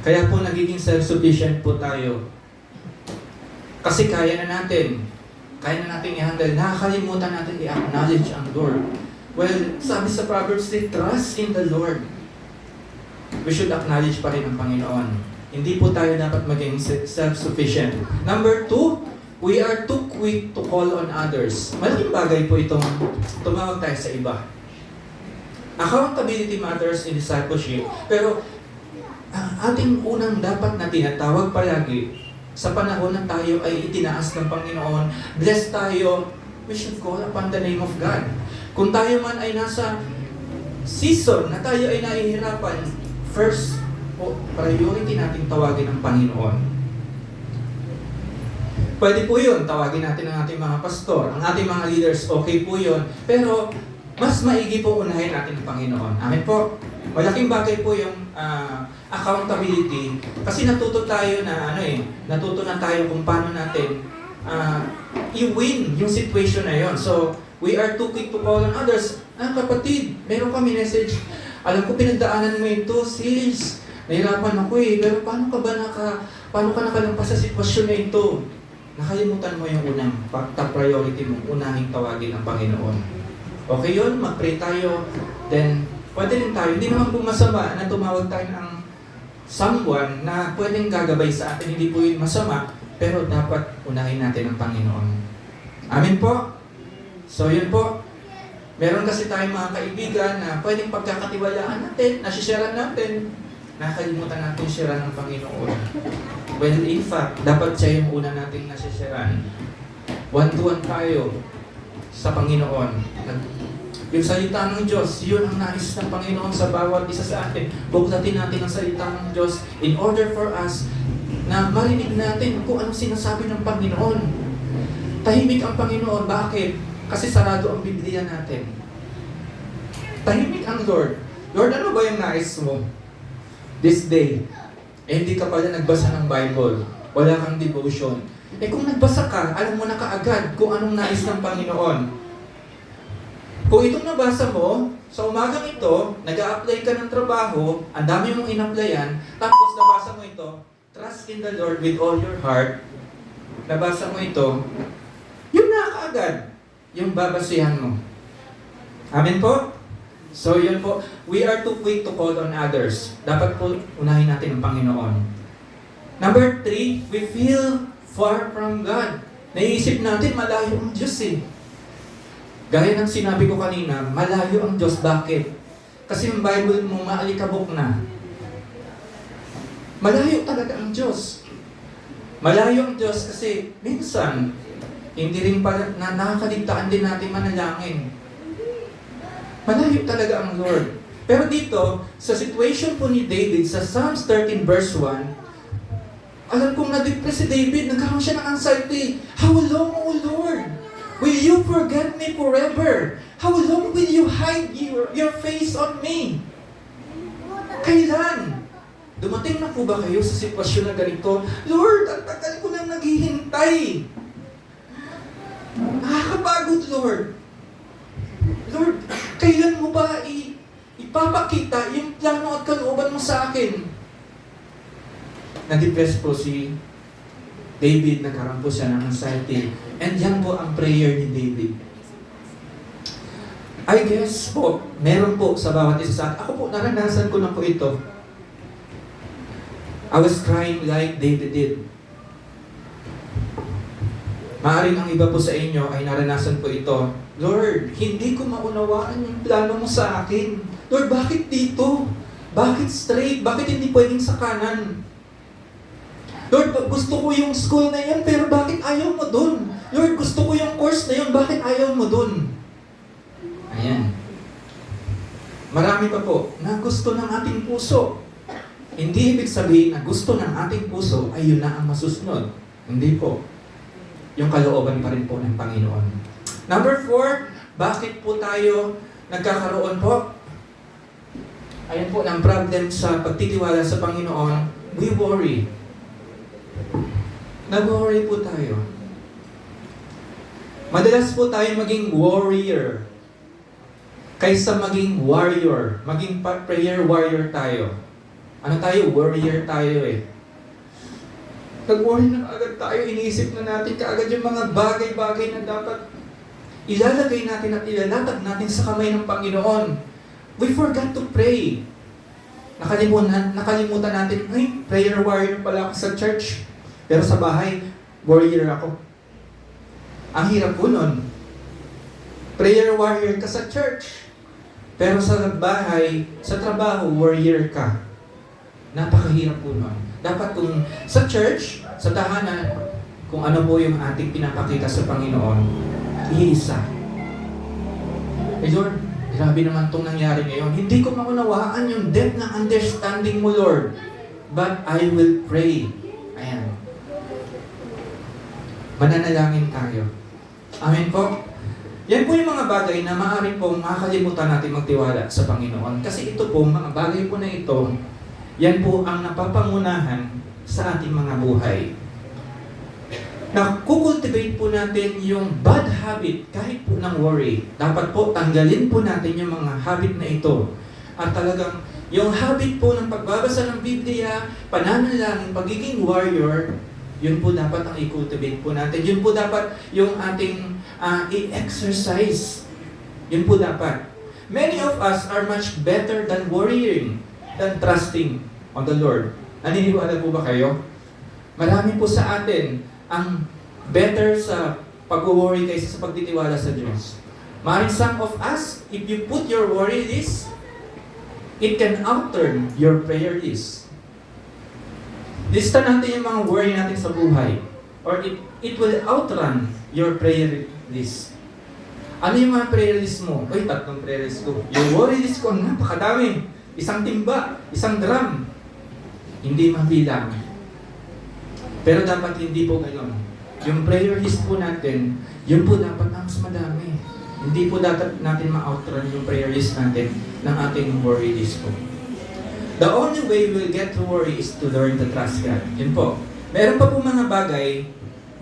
Kaya po nagiging self-sufficient po tayo. Kasi kaya na natin i-handle. Nakakalimutan natin i-acknowledge ang Lord. Well, sabi sa Proverbs, trust in the Lord. We should acknowledge pa rin ang Panginoon. Hindi po tayo dapat maging self-sufficient. Number 2, we are too quick to call on others. Malaking bagay po itong tumawag tayo sa iba. Accountability matters in discipleship. Pero ating unang dapat na tinatawag palagi sa panahon na tayo ay itinaas ng Panginoon, blessed tayo, we should call upon the name of God. Kung tayo man ay nasa season na tayo ay nahihirapan, first priority natin tawagin ang Panginoon. Pwede po yun, tawagin natin ang ating mga pastor, ang ating mga leaders, okay po yun. Pero mas maigi po unahin natin ang Panginoon. Amen po. Malaking bagay po yung accountability kasi natuto tayo na natuto na tayo kung paano natin i-win yung situation na yon. So, we are too quick to call on others. Kapatid, meron kami message. Alam ko pinagdaanan mo ito, sis. Nahirapan ako pero paano ka nakalampas sa sitwasyon na ito? Nakalimutan mo yung unang top priority mo, unahing tawagin ang Panginoon. Okay yun, mag-pray tayo, then pwede rin tayo, hindi naman po masama na tumawag tayo ng someone na pwedeng gagabay sa atin, hindi po yun masama, pero dapat unahin natin ang Panginoon. Amen po? So yun po, meron kasi tayong mga kaibigan na pwedeng pagkakatiwalaan natin, nasisharean natin, nakalimutan natin share ng Panginoon. Well, in fact, dapat siya yung una nating nasisharean. One-to-one tayo sa Panginoon. Yung salita ng Diyos, yun ang nais ng Panginoon sa bawat isa sa atin. Bugtatin natin ang salita ng Diyos in order for us na marinig natin kung anong sinasabi ng Panginoon. Tahimik ang Panginoon. Bakit? Kasi sarado ang Biblia natin. Tahimik ang Lord. Lord, ano ba yung nais mo this day? Hindi ka pala nagbasa ng Bible. Wala kang devotion. Kung nagbasa ka, alam mo na kaagad kung anong nais ng Panginoon. Kung itong nabasa mo, sa umagang ito, nag-a-apply ka ng trabaho, ang dami mong in-applyan, tapos nabasa mo ito, trust in the Lord with all your heart, nabasa mo ito, yun na kaagad, yung babasihan mo. Amen po? So yun po, we are too quick to call on others. Dapat po unahin natin ang Panginoon. Number 3, we feel far from God. Naiisip natin, malayo ang Diyos eh. Gaya ng sinabi ko kanina, malayo ang Diyos. Bakit? Kasi yung Bible mo maalikabok na. Malayo talaga ang Diyos. Malayo ang Diyos kasi minsan, hindi rin pala na nakakaligtaan din natin manalangin. Malayo talaga ang Lord. Pero dito, sa situation po ni David, sa Psalms 13 verse 1, alam kong na-depress si David, nagkaroon siya ng anxiety. How long, O Lord? Will you forget me forever? How long will you hide your face on me? Kailan? Dumating na po ba kayo sa sitwasyon na ganito? Lord, ang tagal ko nang naghihintay. Nakakapagod, Lord. Lord, kailan mo ba ipapakita yung plano at kalooban mo sa akin? Na-depress po si David, nagkaroon po siya ng anxiety. And yan po ang prayer ni David. I guess po, meron po sa bawat isa sa atin. Ako po, naranasan ko na po ito. I was crying like David did. Maaaring ang iba po sa inyo ay naranasan po ito. Lord, hindi ko maunawaan yung plano mo sa akin. Lord, bakit dito? Bakit straight? Bakit hindi pwedeng sa kanan? Lord, gusto ko yung school na yan, pero bakit ayaw mo dun? Lord, gusto ko yung course na yun, bakit ayaw mo dun? Ayan. Marami pa po na gusto ng ating puso. Hindi ibig sabihin na gusto ng ating puso ay yun na ang masusunod. Hindi po. Yung kalooban pa rin po ng Panginoon. Number 4, bakit po tayo nagkakaroon po? Ayan po ng problem sa pagtitiwala sa Panginoon. We worry. Nag-worry po tayo. Madalas po tayo maging warrior kaysa maging warrior. Maging prayer warrior tayo. Ano tayo? Warrior tayo eh. Nag-worry na agad tayo. Iniisip na natin kaagad yung mga bagay-bagay na dapat ilalagay natin at ilalatag natin sa kamay ng Panginoon. We forgot to pray. Nakalimutan natin, ay, prayer warrior pala ako sa church. Pero sa bahay, warrior ako. Ang hirap po nun. Prayer warrior ka sa church. Pero sa bahay, sa trabaho, warrior ka. Napakahirap po nun. Dapat kung sa church, sa tahanan, kung ano po yung ating pinapakita sa Panginoon, iisa. Lord, grabe naman itong nangyari ngayon. Hindi ko maunawaan yung depth ng understanding mo, Lord. But I will pray. Ayan. Mananalangin tayo. Amen po. Yan po yung mga bagay na maaari pong makakalimutan natin magtiwala sa Panginoon. Kasi ito po, mga bagay po na ito, yan po ang napapangunahan sa ating mga buhay. Na kukultivate po natin yung bad habit kahit po ng worry. Dapat po tanggalin po natin yung mga habit na ito. At talagang yung habit po ng pagbabasa ng Biblia, pananalangin, pagiging warrior, yun po dapat ang i-cultivate po natin. Yun po dapat yung ating i-exercise. Yun po dapat. Many of us are much better than worrying, than trusting on the Lord. Naniniwala po ba kayo? Marami po sa atin ang better sa pag-worry kaysa sa pagtitiwala sa Diyos. Maring some of us, if you put your worry list, it can outturn your prayer list. Lista natin yung mga worry natin sa buhay, or it will outrun your prayer list. Ano yung mga prayer list mo? Uy, 3 prayer list ko. Yung worry list ko, napakadami. Isang timba, isang drum. Hindi mabilang. Pero dapat hindi po gayon. Yung prayer list po natin, yun po dapat ang mas madami. Hindi po dapat natin ma-outrun yung prayer list natin ng ating worry list po. The only way we'll get to worry is to learn to trust God. Yun po. Meron pa po mga bagay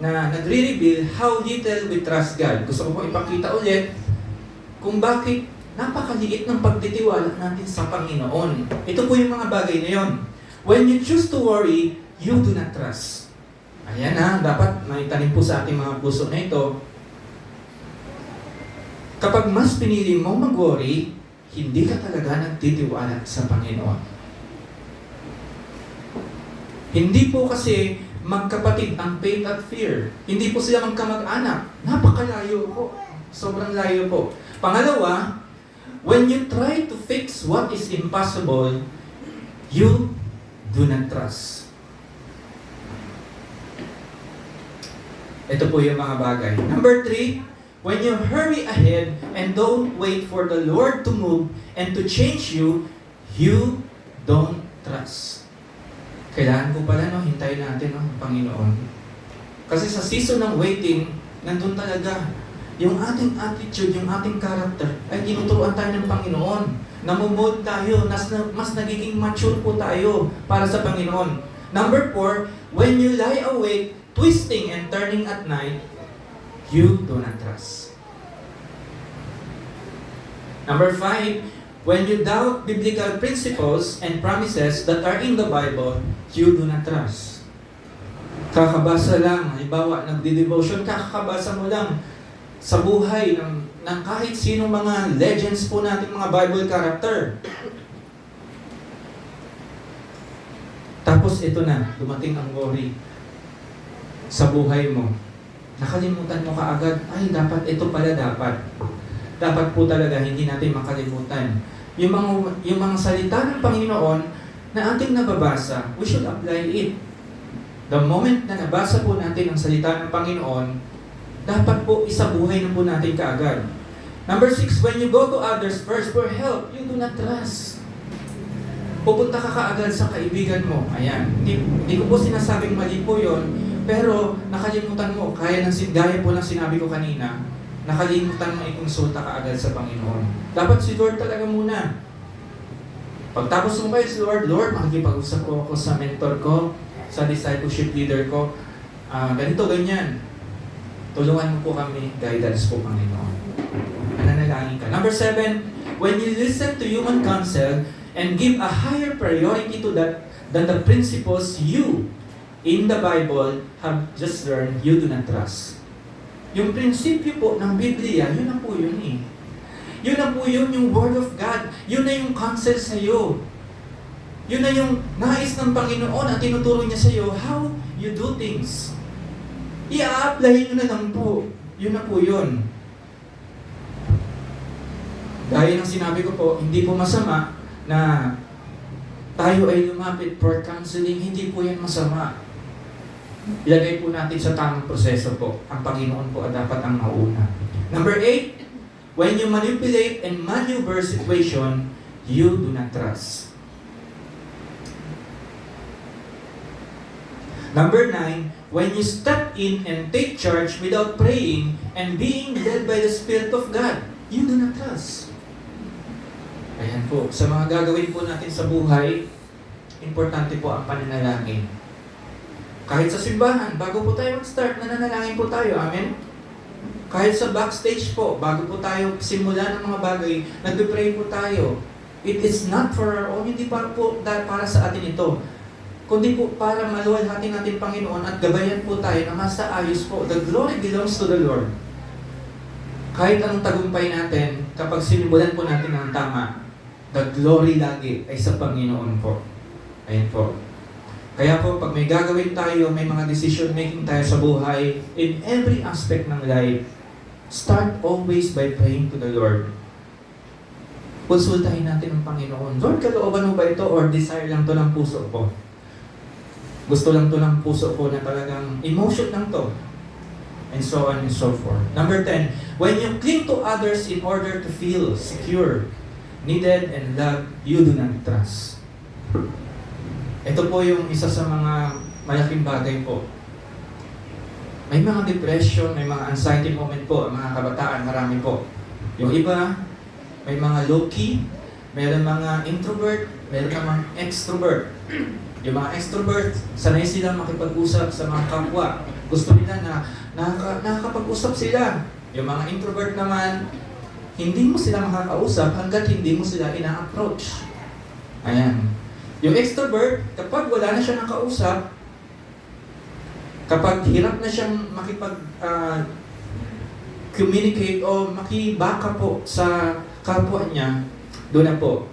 na nagre-reveal how little we trust God. Gusto ko po ipakita ulit kung bakit napakaliit ng pagtitiwala natin sa Panginoon. Ito po yung mga bagay na yun. When you choose to worry, you do not trust. Ayan ha, dapat maitanim po sa ating mga puso na ito. Kapag mas pinili mong mag-worry, hindi ka talaga nagtitiwala sa Panginoon. Hindi po kasi magkapatid ang faith at fear. Hindi po sila magkamag-anak. Napakalayo po. Sobrang layo po. Pangalawa, when you try to fix what is impossible, you do not trust. Ito po yung mga bagay. Number 3, when you hurry ahead and don't wait for the Lord to move and to change you, you don't trust. Kailangan ko pala, hintayin natin, Panginoon. Kasi sa season ng waiting, nandun talaga yung ating attitude, yung ating character, ay tinuturuan tayo ng Panginoon. Namumod tayo, mas nagiging mature po tayo para sa Panginoon. Number 4, when you lie awake, twisting and turning at night, you do not trust. Number 5, when you doubt biblical principles and promises that are in the Bible, you do not trust. Kakabasa lang, halimbawa, nagdi-devotion, kakabasa mo lang sa buhay ng kahit sinong mga legends po natin, mga Bible character. Tapos ito na, dumating ang worry sa buhay mo. Nakalimutan mo kaagad, ay dapat, ito pala dapat. Dapat po talaga hindi natin makalimutan. Yung mga salita ng Panginoon na ating nababasa, we should apply it. The moment na nabasa po natin ang salita ng Panginoon, dapat po isabuhay na po natin kaagad. Number 6, when you go to others first for help, you do not trust. Pupunta ka kaagad sa kaibigan mo. Ayan. Hindi ko po sinasabing mali po yon, pero nakalimutan mo, gaya po ng sinabi ko kanina, nakalimutan mo ikonsulta ka agad sa Panginoon. Dapat si Lord talaga muna. Pagtapos mo kayo si Lord, makikipag-usap ko ako sa mentor ko, sa discipleship leader ko. Ganito, ganyan. Tulungan mo po kami, guidance po, Panginoon. Nananalangin ka. Number 7, when you listen to human counsel and give a higher priority to that than the principles you, in the Bible, have just learned, you do not trust. Yung prinsipyo po ng Biblia, yun na po yun eh. Yun na po yun, yung Word of God. Yun na yung counsel sa'yo. Yun na yung nais ng Panginoon at tinuturo niya sa'yo how you do things. I-a-apply nyo na lang po. Yun na po yun. Gaya ng sinabi ko po, hindi po masama na tayo ay lumapit for counseling. Hindi po yan masama. Ilagay po natin sa tamang proseso po. Ang Panginoon po dapat ang mauna. Number 8, when you manipulate and maneuver situation, you do not trust. Number 9, when you step in and take charge without praying, and being led by the Spirit of God, you do not trust. Ayan po, sa mga gagawin po natin sa buhay, importante po ang pananalangin. Kahit sa simbahan, bago po tayo mag-start, nananalangin po tayo. Amen? Kahit sa backstage po, bago po tayo simula ng mga bagay, nag-pray po tayo. It is not for our own, hindi para po para sa atin ito. Kundi po para maluwalhati natin Panginoon at gabayan po tayo na mas ayos po. The glory belongs to the Lord. Kahit anong tagumpay natin, kapag sinimulan po natin ng tama, the glory lagi ay sa Panginoon po. Ayan po. Kaya po, pag may gagawin tayo, may mga decision making tayo sa buhay, in every aspect ng life, start always by praying to the Lord. Konsultahin natin ang Panginoon. Lord, kalooban mo ba ito or desire lang to ng puso ko? Gusto lang to ng puso ko na talagang emotion lang to. And so on and so forth. Number 10, when you cling to others in order to feel secure, needed, and loved, you do not trust. Ito po yung isa sa mga malaking bagay po. May mga depression, may mga anxiety moment po, mga kabataan, marami po. Yung iba, may mga low-key, mayroon mga introvert, mayroon mga extrovert. Yung mga extrovert, sanay silang makipag-usap sa mga kapwa. Gusto nila na nakakapag-usap sila. Yung mga introvert naman, hindi mo sila makakausap hanggat hindi mo sila ina-approach. Ayan. Yung extrovert, kapag wala na siya nakausap, kapag hirap na siyang communicate o makibaka po sa kapwa niya, doon na po.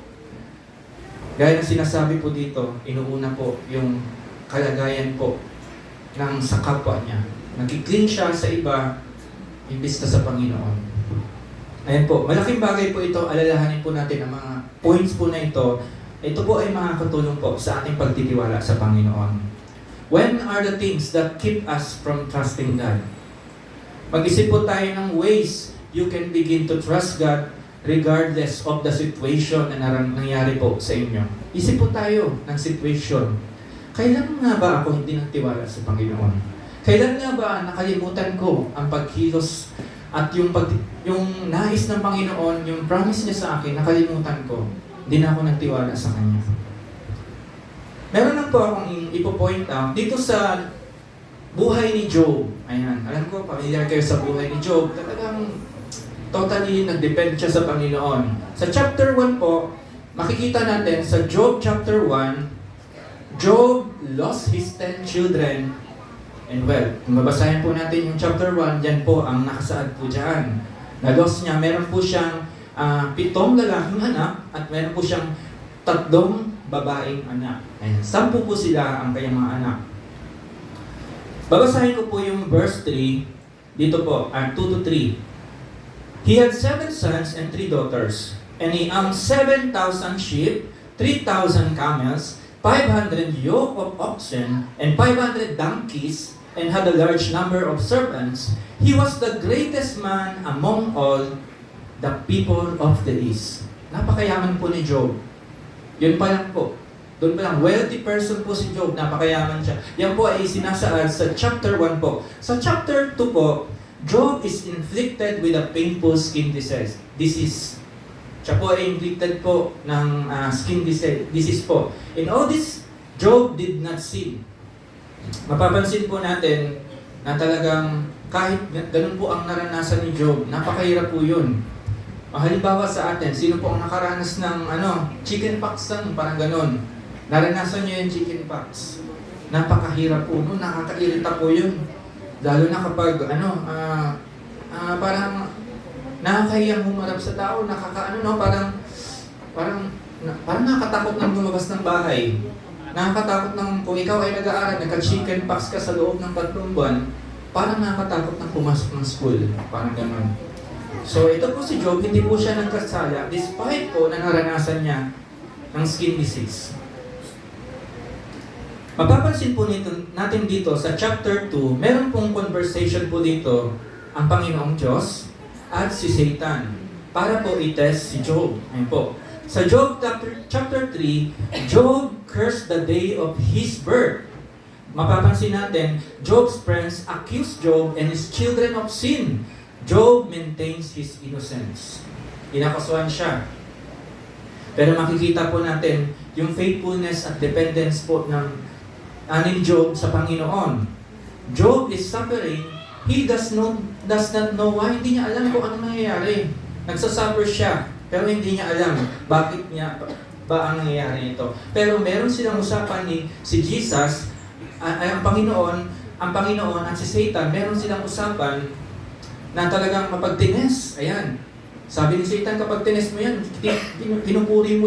Gaya ng sinasabi po dito, inuuna po yung kalagayan po ng sa kapwa niya. Nagkikling siya sa iba, imbis na sa Panginoon. Ayan po, malaking bagay po ito, alalahanin po natin ang mga points po na ito. Ito po ay makakatulong po sa ating pagtitiwala sa Panginoon. When are the things that keep us from trusting God? Mag-isip po tayo ng ways you can begin to trust God regardless of the situation na nangyari po sa inyo. Isip po tayo ng situation. Kailan nga ba ako hindi nagtiwala sa Panginoon? Kailan nga ba nakalimutan ko ang pagkilos at yung nais ng Panginoon, yung promise niya sa akin, nakalimutan ko. Hindi na ako nagtiwala sa Kanya. Meron lang po akong ipo-point out dito sa buhay ni Job. Ayan, alam ko, familiar kayo sa buhay ni Job. Talagang totally nag-depend siya sa Panginoon. Sa chapter 1 po, makikita natin sa Job chapter 1, Job lost his 10 children and well, kung babasahin po natin yung chapter 1, yan po ang nakasaad po dyan. Na-loss niya, meron po siyang 7 lalaking anak at meron po siyang 3 babaeng anak. Ayan, 10 po sila ang kanyang mga anak. Babasahin ko po yung verse 3, dito po, 2 to 3. He had 7 sons and 3 daughters, and he owned 7,000 sheep, 3,000 camels, 500 yoke of oxen, and 500 donkeys, and had a large number of servants. He was the greatest man among all the people of the East. Napakayaman po ni Job. Yun pa lang po. Doon pa lang, wealthy person po si Job, napakayaman siya. Yan po ay sinasaad sa chapter 1 po. Sa chapter 2 po, Job is inflicted with a painful skin disease. Siya po ay inflicted po ng skin disease po. In all this, Job did not sin. Mapapansin po natin na talagang kahit ganun po ang naranasan ni Job, napakahirap po yun. Halimbawa sa atin, sino po ang nakaranas ng chicken pox lang, parang ganun. Naranasan niyo yung chicken pox. Napakahirap po nun, nakakairita po yun. Lalo na kapag parang nakakahiyang humarap sa tao, parang nakakatakot ng lumabas ng bahay. Nakakatakot ng, kung ikaw ay nag-aaral, nagka-chicken pox ka sa loob ng 3 buwan, parang nakakatakot ng pumasok ng school. Parang gano'n. So ito po si Job, hindi po siya nagkasala, despite po na naranasan niya ng skin disease. Mapapansin po natin dito sa chapter 2, meron pong conversation po dito ang Panginoong Diyos at si Satan para po i-test si Job. Ayun po. Sa Job chapter 3, Job cursed the day of his birth. Mapapansin natin, Job's friends accused Job and his children of sin. Job maintains his innocence. Inakasuhan siya. Pero makikita po natin yung faithfulness at dependence po ng ni Job sa Panginoon. Job is suffering. He does not know why. Hindi niya alam kung ano nangyayari. Nagsasuffer siya, pero hindi niya alam bakit niya ba ang nangyayari ito. Pero meron silang usapan ni si Jesus, ang Panginoon at si Satan, meron silang usapan na talagang mapagtinis. Ayan. Sabi ni Satan, kapag tinis mo yan, pinupuri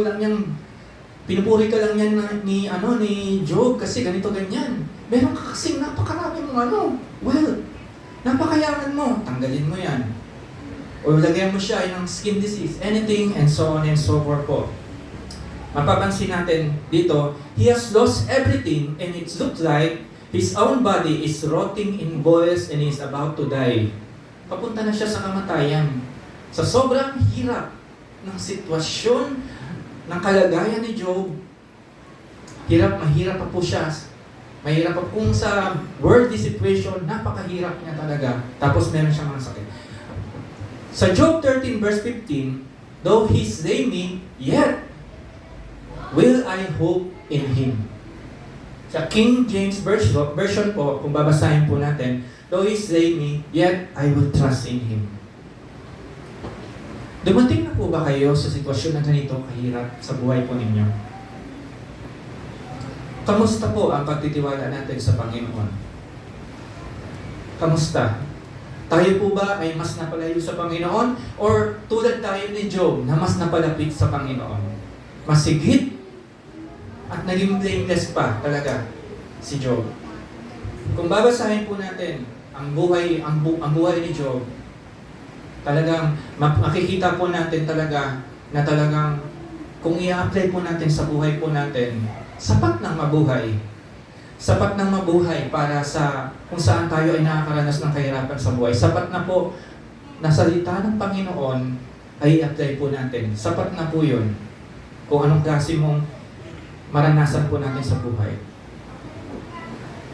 ka lang yan ni Job kasi ganito ganyan. Meron ka kasing napakarami mong napakayaman mo, tanggalin mo yan. O lagyan mo siya ng skin disease, anything, and so on and so forth po. Mapapansin natin dito, he has lost everything and it looks like his own body is rotting in boils and he is about to die. Papunta na siya sa kamatayan. Sa sobrang hirap ng sitwasyon, ng kalagayan ni Job, mahirap pa po siya. Mahirap pa kung sa worldly situation, napakahirap niya talaga. Tapos meron siyang mga sakit. Sa Job 13 verse 15, though he slay me, yet will I hope in him. Sa King James version po, kung babasahin po natin, though he slay me, yet I will trust in him. Dumating na po ba kayo sa sitwasyon na ganito kahirap sa buhay po ninyo? Kamusta po ang pagtitiwala natin sa Panginoon? Kamusta? Tayo po ba ay mas napalayo sa Panginoon? Or tulad tayo ni Job na mas napalapit sa Panginoon? Mas higit at naging blameless pa talaga si Job. Kung babasahin po natin ang buhay ni Job, talagang makikita po natin talaga na talagang kung i-apply po natin sa buhay po natin, sapat ng mabuhay. Sapat ng mabuhay para sa kung saan tayo ay nakakaranas ng kahirapan sa buhay. Sapat na po na salita ng Panginoon ay i-apply po natin. Sapat na po yun kung anong klase mong maranasan po natin sa buhay.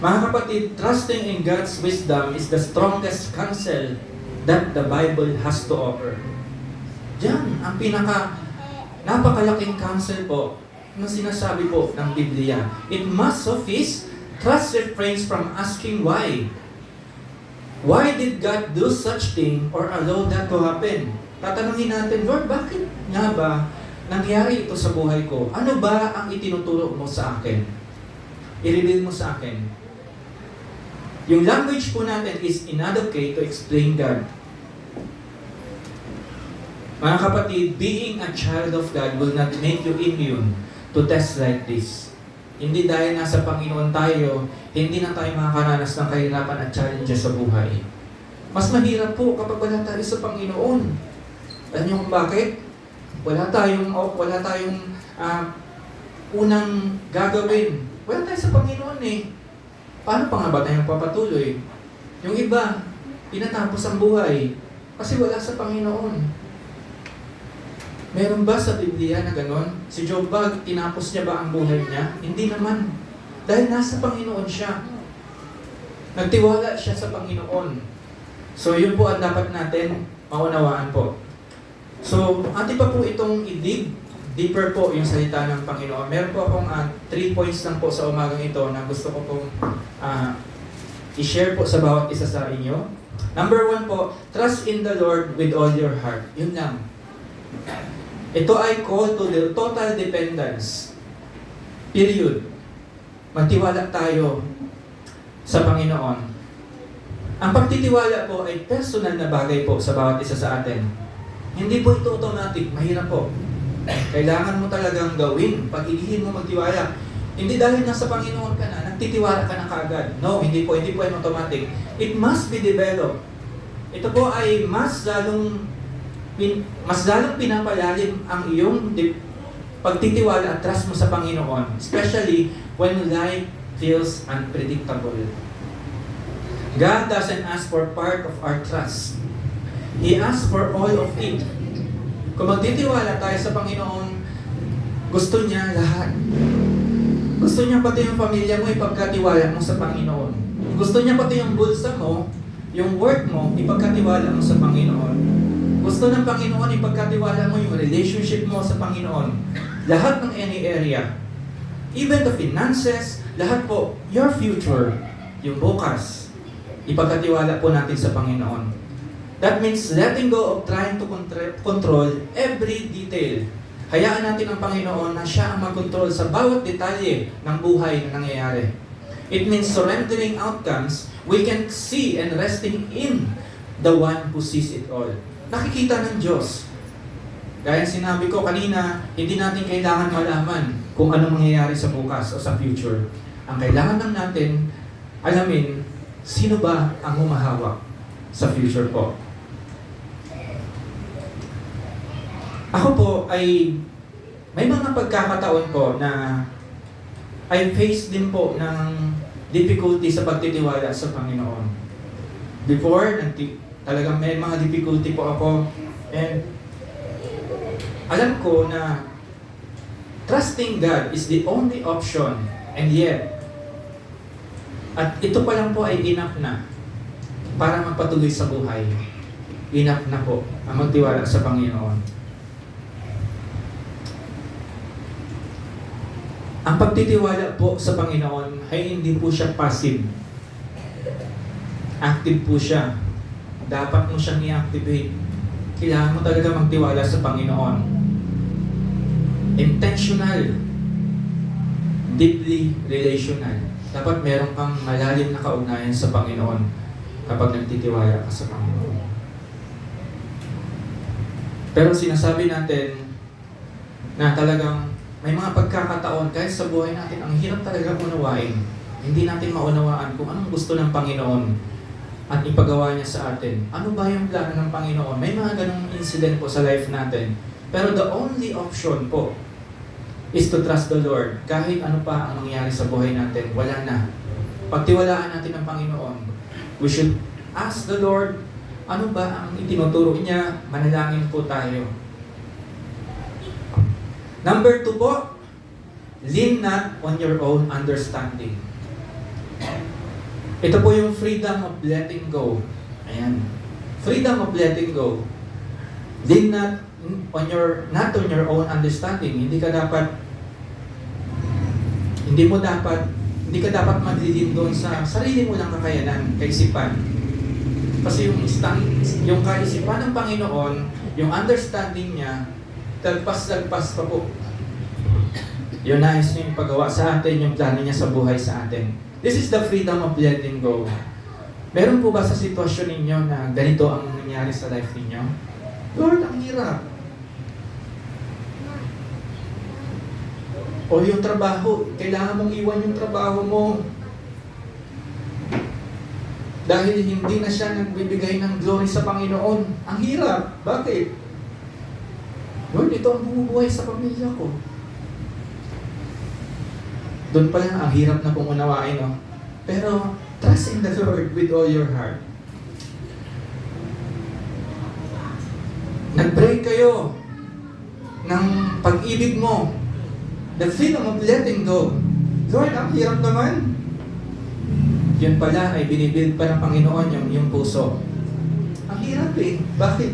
Mga kapatid, trusting in God's wisdom is the strongest counsel that the Bible has to offer. Diyan, ang napakalaking counsel po na sinasabi po ng Biblia. It must suffice. Trust refrains from asking why. Why did God do such thing or allow that to happen? Tatanungin natin, Lord, bakit nga ba nangyari ito sa buhay ko? Ano ba ang itinuturo mo sa akin? I-reveal mo sa akin. Yung language po natin is inadequate to explain God. Mga kapatid, being a child of God will not make you immune to tests like this. Hindi dahil nasa Panginoon tayo, hindi na tayo makakaranas ng kahirapan at challenges sa buhay. Mas mahirap po kapag wala tayo sa Panginoon. Alam niyo kung bakit? Wala tayong unang gagawin. Wala tayo sa Panginoon eh. Paano pa nga ba tayong papatuloy? Yung iba, pinatapos ang buhay kasi wala sa Panginoon. Meron ba sa Biblia na gano'n? Si Job ba, tinapos niya ba ang buhay niya? Hindi naman. Dahil nasa Panginoon siya. Nagtiwala siya sa Panginoon. So yun po ang dapat natin maunawaan po. So, atin pa po itong i-dig deeper po yung salita ng Panginoon. Meron po akong 3 points lang po sa umagang ito na gusto ko pong i-share po sa bawat isa sa inyo. Number 1 po, trust in the Lord with all your heart. Yun lang. Ito ay call to the total dependence. Period. Magtiwala tayo sa Panginoon. Ang pagtitiwala po ay personal na bagay po sa bawat isa sa atin. Hindi po ito automatic. Mahirap po. Kailangan mo talagang gawin. Pag-ilihin mo magtiwala. Hindi dahil nasa Panginoon ka na, nagtitiwala ka na kaagad. No, hindi po yan automatic. It must be developed. Ito po ay mas lalong pinapalalim ang iyong pagtitiwala at trust mo sa Panginoon, especially when life feels unpredictable. God doesn't ask for part of our trust. He asks for all of it. Kung magtitiwala tayo sa Panginoon, gusto niya lahat. Gusto niya pati yung pamilya mo ipagkatiwala mo sa Panginoon. Gusto niya pati yung bulsa mo, yung work mo, ipagkatiwala mo sa Panginoon. Gusto ng Panginoon, ipagkatiwala mo yung relationship mo sa Panginoon. Lahat ng any area, even the finances, lahat po, your future, yung bukas, ipagkatiwala po natin sa Panginoon. That means letting go of trying to control every detail. Hayaan natin ang Panginoon na siya ang mag-control sa bawat detalye ng buhay na nangyayari. It means surrendering outcomes we can see and resting in the one who sees it all. Nakikita ng Diyos. Gaya sinabi ko kanina, hindi natin kailangan malaman kung anong mangyayari sa bukas o sa future. Ang kailangan lang natin alamin, sino ba ang humahawak sa future po. Ako po ay may mga pagkakataon po na I face din po ng difficulty sa pagtitiwala sa Panginoon. Before, talagang may mga difficulty po ako, and alam ko na trusting God is the only option, and yet, at ito pa lang po ay enough na para magpatuloy sa buhay. Enough na po ang magtiwala sa Panginoon. Ang pagtitiwala po sa Panginoon ay hindi po siya passive. Active po siya. Dapat mo siyang i-activate. Kailangan mo talaga magtiwala sa Panginoon. Intentional. Deeply relational. Dapat meron kang malalim na kaugnayan sa Panginoon kapag nagtitiwala ka sa Panginoon. Pero sinasabi natin na talagang may mga pagkakataon kahit sa buhay natin, ang hirap talaga unawain. Hindi natin maunawaan kung anong gusto ng Panginoon at ipagawa niya sa atin. Ano ba yung plano ng Panginoon? May mga ganong incident po sa life natin. Pero the only option po is to trust the Lord. Kahit ano pa ang mangyari sa buhay natin, wala na. Pagtiwalaan natin ang Panginoon. We should ask the Lord, ano ba ang itinuturo niya? Manalangin po tayo. Number 2 po, lean not on your own understanding. Ito po yung freedom of letting go. Ayan. Freedom of letting go. Lean not on your own understanding. Hindi ka dapat maglilin doon sa sarili mo lang kakayanan, kaisipan. Kasi yung kaisipan ng Panginoon, yung understanding niya, lagpas pa po. Yung nais niya yung pagawa sa atin, yung plano niya sa buhay sa atin. This is the freedom of letting go. Meron po ba sa sitwasyon ninyo na ganito ang nangyari sa life ninyo? Lord, ang hirap. O yung trabaho, kailangan mong iwan yung trabaho mo. Dahil hindi na siya nagbibigay ng glory sa Panginoon. Ang hirap. Bakit? Lord, ito ang bumubuhay sa pamilya ko. Doon pa lang ang hirap na pong unawain, no? Pero, trust in the Lord with all your heart. Nag-pray kayo ng pag-ibig mo. The freedom of letting go. Lord, ang hirap naman. Yun pala ay binibuild pa ng Panginoon yung puso. Ang hirap eh. Bakit?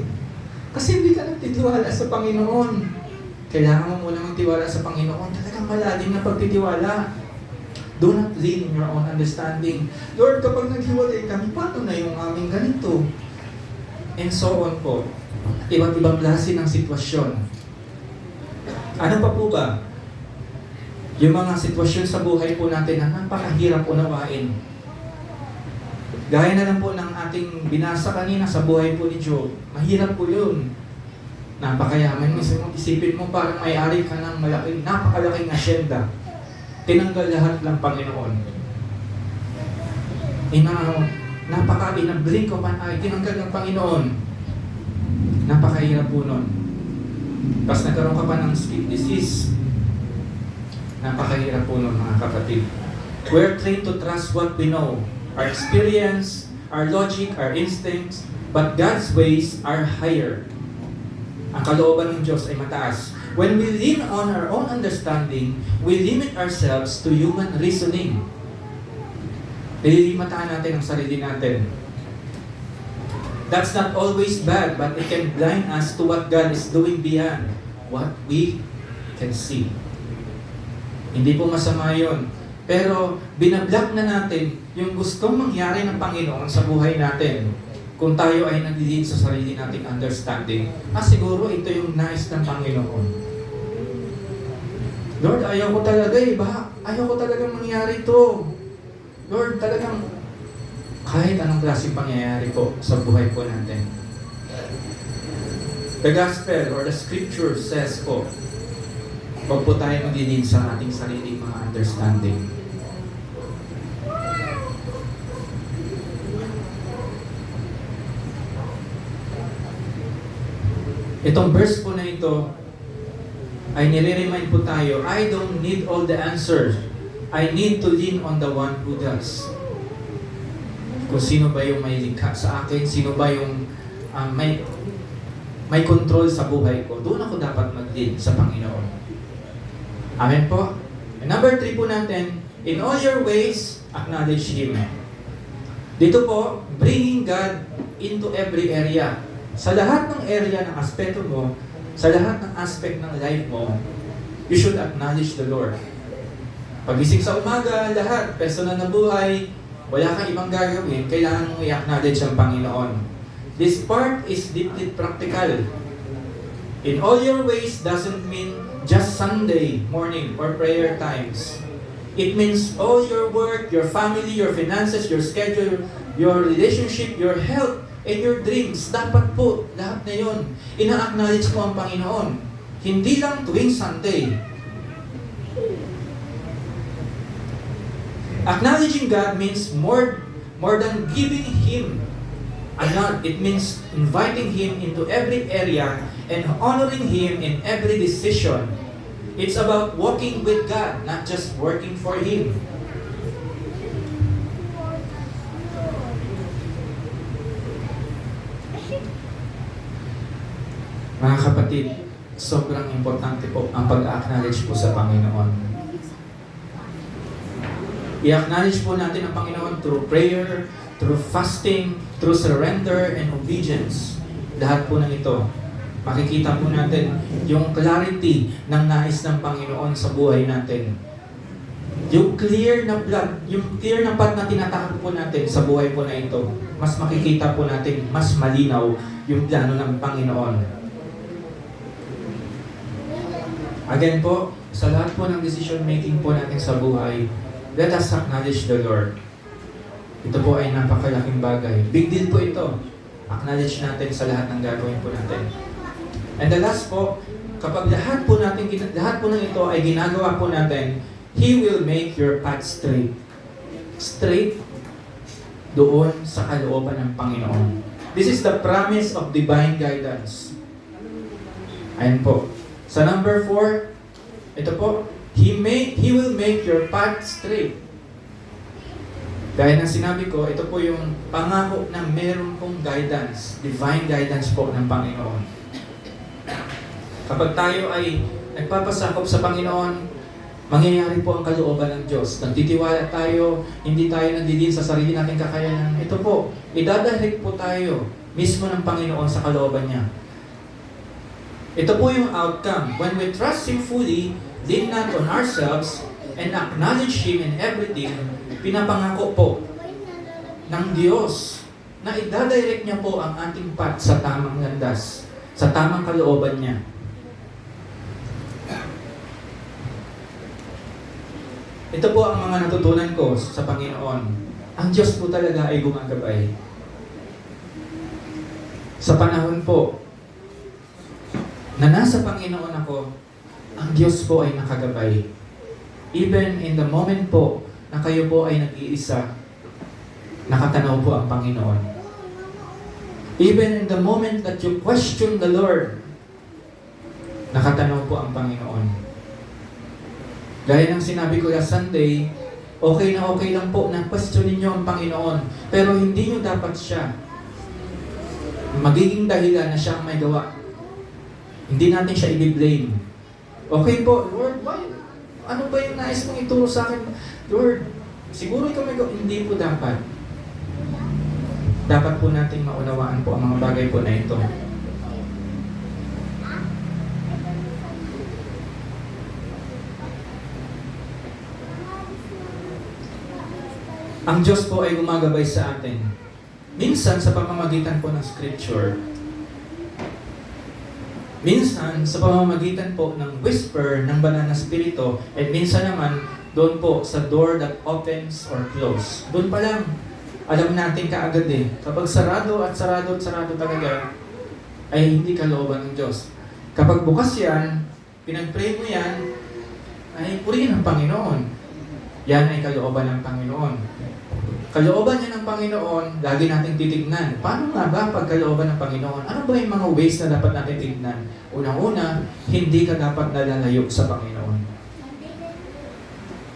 Kasi hindi ka nagtitiwala sa Panginoon. Kailangan mo muna magtiwala sa Panginoon. Talagang malalim na pagtitiwala. Do not lean in your own understanding. Lord, kapag naghiwalay kami, paano na yung aming ganito? And so on po. Iba't ibang klase ng sitwasyon. Ano pa po ba? Yung mga sitwasyon sa buhay po natin na napakahirap unawain. Gaya na lang po ng ating binasa kanina sa buhay po ni Job. Mahirap po yun. Napakayaman. Isipin mo parang may-ari ka ng napakalaking asyenda. Tinanggal lahat ng Panginoon. In a blink of an eye, tinanggal ng Panginoon. Napakahirap po nun. Tapos nagkaroon ka pa ng skin disease. Napakahirap po nun, mga kapatid. We're trained to trust what we know. Our experience, our logic, our instincts, but God's ways are higher. Ang kalooban ng Diyos ay mataas. When we lean on our own understanding, we limit ourselves to human reasoning. Nililimatahan natin ang sarili natin. That's not always bad, but it can blind us to what God is doing beyond what we can see. Hindi po masama yun. Pero binablock na natin yung gustong mangyari ng Panginoon sa buhay natin. Kung tayo ay nagdilid sa sarili nating understanding, siguro ito yung nais ng Panginoon. Lord, ayaw ko talaga ayaw ko talagang mangyari ito. Lord, talagang kahit anong klaseng pangyayari po sa buhay po natin. The gospel or the scripture says po, huwag po tayo magdilid sa ating sariling mga understanding. Itong verse po na ito ay nire-remind po tayo, I don't need all the answers. I need to lean on the one who does. Kung sino ba yung may likha sa akin, sino ba yung may control sa buhay ko, doon ako dapat mag-lean sa Panginoon. Amen po? And number 3 po natin, in all your ways, acknowledge Him. Dito po, bringing God into every area. Sa lahat ng area ng aspeto mo, sa lahat ng aspect ng life mo, you should acknowledge the Lord. Pagising sa umaga, lahat, personal na buhay, wala kang ibang gagawin, kailangan mong i-acknowledge ang Panginoon. This part is deeply practical. In all your ways doesn't mean just Sunday morning or prayer times. It means all your work, your family, your finances, your schedule, your relationship, your health, and your dreams. Dapat po, lahat na yun, ina-acknowledge mo ang Panginoon. Hindi lang tuwing Sunday. Acknowledging God means more than giving Him a nod. It means inviting Him into every area and honoring Him in every decision. It's about walking with God, not just working for Him. Mga kapatid, sobrang importante po ang pag-acknowledge po sa Panginoon. I-acknowledge po natin ang Panginoon through prayer, through fasting, through surrender and obedience. Lahat po ng ito, makikita po natin yung clarity ng nais ng Panginoon sa buhay natin. Yung clear na path na tinatakot po natin sa buhay po na ito, mas makikita po natin, mas malinaw yung plano ng Panginoon. Again po, sa lahat po ng decision making po natin sa buhay, let us acknowledge the Lord. Ito po ay napakalaking bagay. Big deal po ito. Acknowledge natin sa lahat ng gagawin po natin. And the last po, kapag lahat po ng ito ay ginagawa po natin, He will make your path straight. Straight doon sa kalooban ng Panginoon. This is the promise of divine guidance. Ayan po. Sa number 4, ito po, He will make your path straight. Gaya ng sinabi ko, ito po yung pangako na meron pong guidance, divine guidance po ng Panginoon. Kapag tayo ay nagpapasakop sa Panginoon, mangyayari po ang kalooban ng Diyos. Nagtitiwala tayo, hindi tayo nandilin sa sarili nating kakayanan. Ito po, idadirect po tayo mismo ng Panginoon sa kalooban niya. Ito po yung outcome. When we trust Him fully, lean not on ourselves, and acknowledge Him in everything, pinapangako po ng Diyos na idadirect niya po ang ating path sa tamang landas, sa tamang kalooban niya. Ito po ang mga natutunan ko sa Panginoon. Ang Diyos po talaga ay gumagabay. Sa panahon po na nasa Panginoon ako, ang Diyos po ay nakagabay. Even in the moment po na kayo po ay nag-iisa, nakatanaw po ang Panginoon. Even in the moment that you question the Lord, nakatanaw po ang Panginoon. Gaya ng sinabi ko last Sunday, okay lang po na questionin niyo ang Panginoon, pero hindi niyo dapat siya magiging dahilan na siyang may gawa. Hindi natin siya i-blame. Okay po, Lord, why? Ano ba yung nais mong ituro sa akin? Lord, siguro ikaw may gawa. Hindi po dapat. dapat po nating maunawaan po ang mga bagay po na ito. Ang Diyos po ay gumagabay sa atin. Minsan sa pamamagitan po ng Scripture, minsan sa pamamagitan po ng whisper ng banal na spirito, at minsan naman doon po sa door that opens or close. Doon pa lang, alam natin kaagad kapag sarado at sarado at sarado talaga, ay hindi kalooban ng Diyos. Kapag bukas yan, pinag-pray mo yan, ay purihin ang Panginoon. Yan ay kalooban ng Panginoon. Kalooban niya ng Panginoon, lagi nating titignan. Paano nga ba pag kalooban ng Panginoon? Ano ba yung mga ways na dapat natin tignan? Unang-una, hindi ka dapat nalalayo sa Panginoon.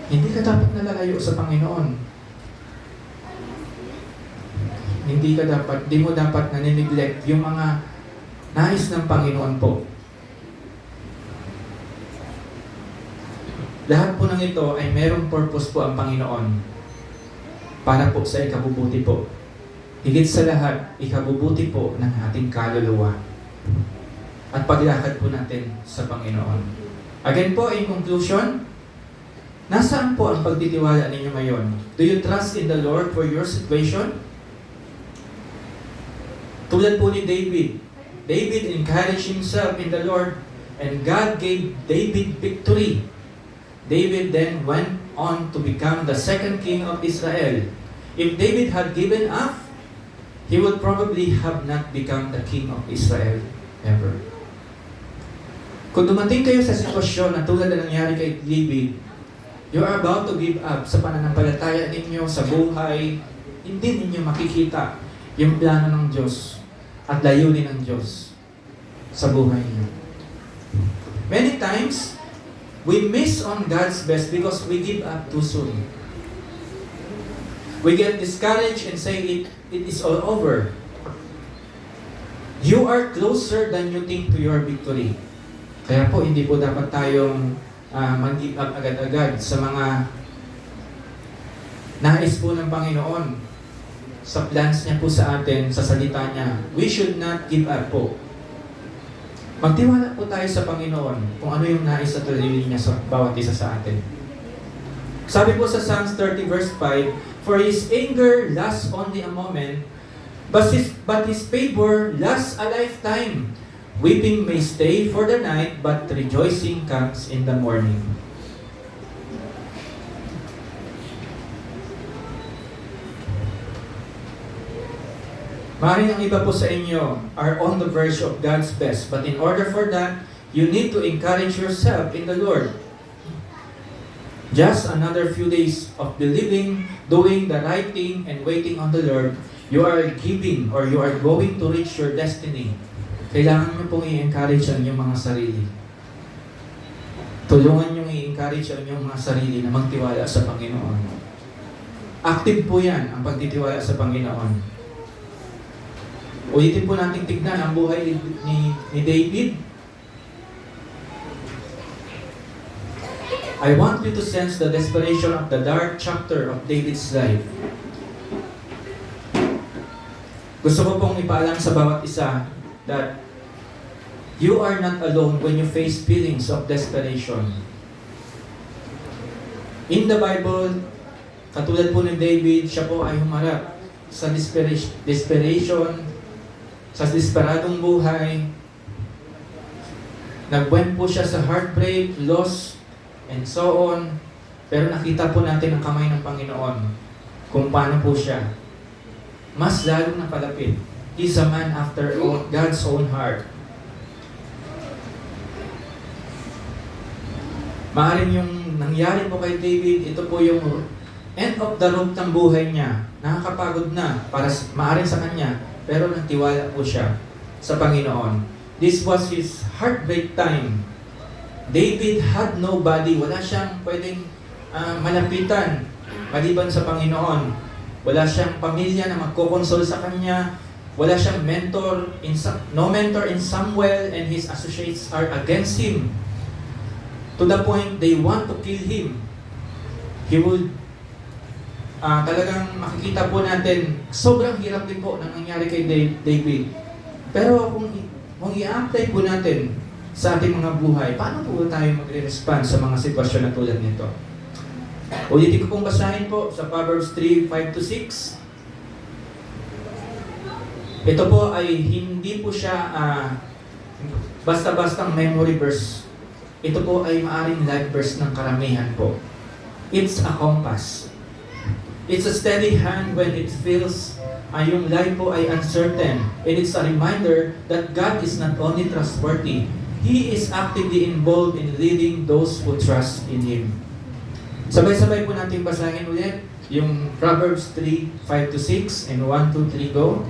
Hindi ka dapat nalalayo sa Panginoon. Hindi mo dapat nanineglect yung mga nais ng Panginoon po. Lahat po ng ito ay merong purpose po ang Panginoon. Para po sa ikabubuti po. Higit sa lahat, ikabubuti po ng ating kaluluwa. At paglakad po natin sa Panginoon. Again po, in conclusion, nasaan po ang pagtitiwala ninyo ngayon? Do you trust in the Lord for your situation? Tulad po ni David. David encouraged himself in the Lord and God gave David victory. David then went on to become the second king of Israel. If David had given up, he would probably have not become the king of Israel ever. Kung dumating kayo sa sitwasyon na tulad na nangyari kay David, you are about to give up sa pananampalataya ninyo, sa buhay, hindi ninyo makikita yung plano ng Diyos at layunin ng Diyos sa buhay niyo. Many times, we miss on God's best because we give up too soon. We get discouraged and say it is all over. You are closer than you think to your victory. Kaya po, hindi po dapat tayong mag-give up agad-agad sa mga nais po ng Panginoon, sa plans niya po sa atin, sa salita niya. We should not give up po. Magtiwala po tayo sa Panginoon kung ano yung nais at layunin niya sa bawat isa sa atin. Sabi po sa Psalms 30 verse 5, for His anger lasts only a moment, but His favor lasts a lifetime. Weeping may stay for the night, but rejoicing comes in the morning. Maaaring ang iba po sa inyo are on the verge of God's best, but in order for that, you need to encourage yourself in the Lord. Just another few days of believing, doing the right thing, and waiting on the Lord, you are giving or you are going to reach your destiny. Kailangan nyo pong i-encourage ang inyong mga sarili. Tulungan nyo i-encourage ang inyong mga sarili na magtiwala sa Panginoon. Active po yan, ang pagtitiwala sa Panginoon. Ulitin po natin tignan ang buhay ni David. I want you to sense the desperation of the dark chapter of David's life. Gusto ko pong ipaalam sa bawat isa that you are not alone when you face feelings of desperation. In the Bible, katulad po ni David, siya po ay humarap sa desperation, sa desperadong buhay. Nagwent po siya sa heartbreak, loss, and so on. Pero nakita po natin ang kamay ng Panginoon kung paano po siya mas lalong napalapit. He's a man after God's own heart. Maaaring yung nangyari po kay David, ito po yung end of the road ng buhay niya. Nakakapagod na para maaaring sa kanya, pero nagtiwala po siya sa Panginoon. This was his heartbreak time. David had nobody. Wala siyang pwedeng malapitan maliban sa Panginoon. Wala siyang pamilya na magkokonsol sa kanya. Wala siyang mentor. No mentor in Samuel, and his associates are against him. To the point they want to kill him. He would talagang makikita po natin, sobrang hirap din po na nangyari kay David. Pero kung i-apply po natin sa ating mga buhay, paano po tayo magre-respond sa mga sitwasyon na tulad nito? Ulitin ko pong basahin po sa Proverbs 3:5-6. Ito po ay hindi po siya basta-bastang memory verse. Ito po ay maaring life verse ng karamihan po. It's a compass. It's a steady hand when it feels yung life po ay uncertain. And it's a reminder that God is not only trustworthy, He is actively involved in leading those who trust in Him. Sabay-sabay po natin basahin ulit yung Proverbs 3:5-6 and 1, 2, 3, go.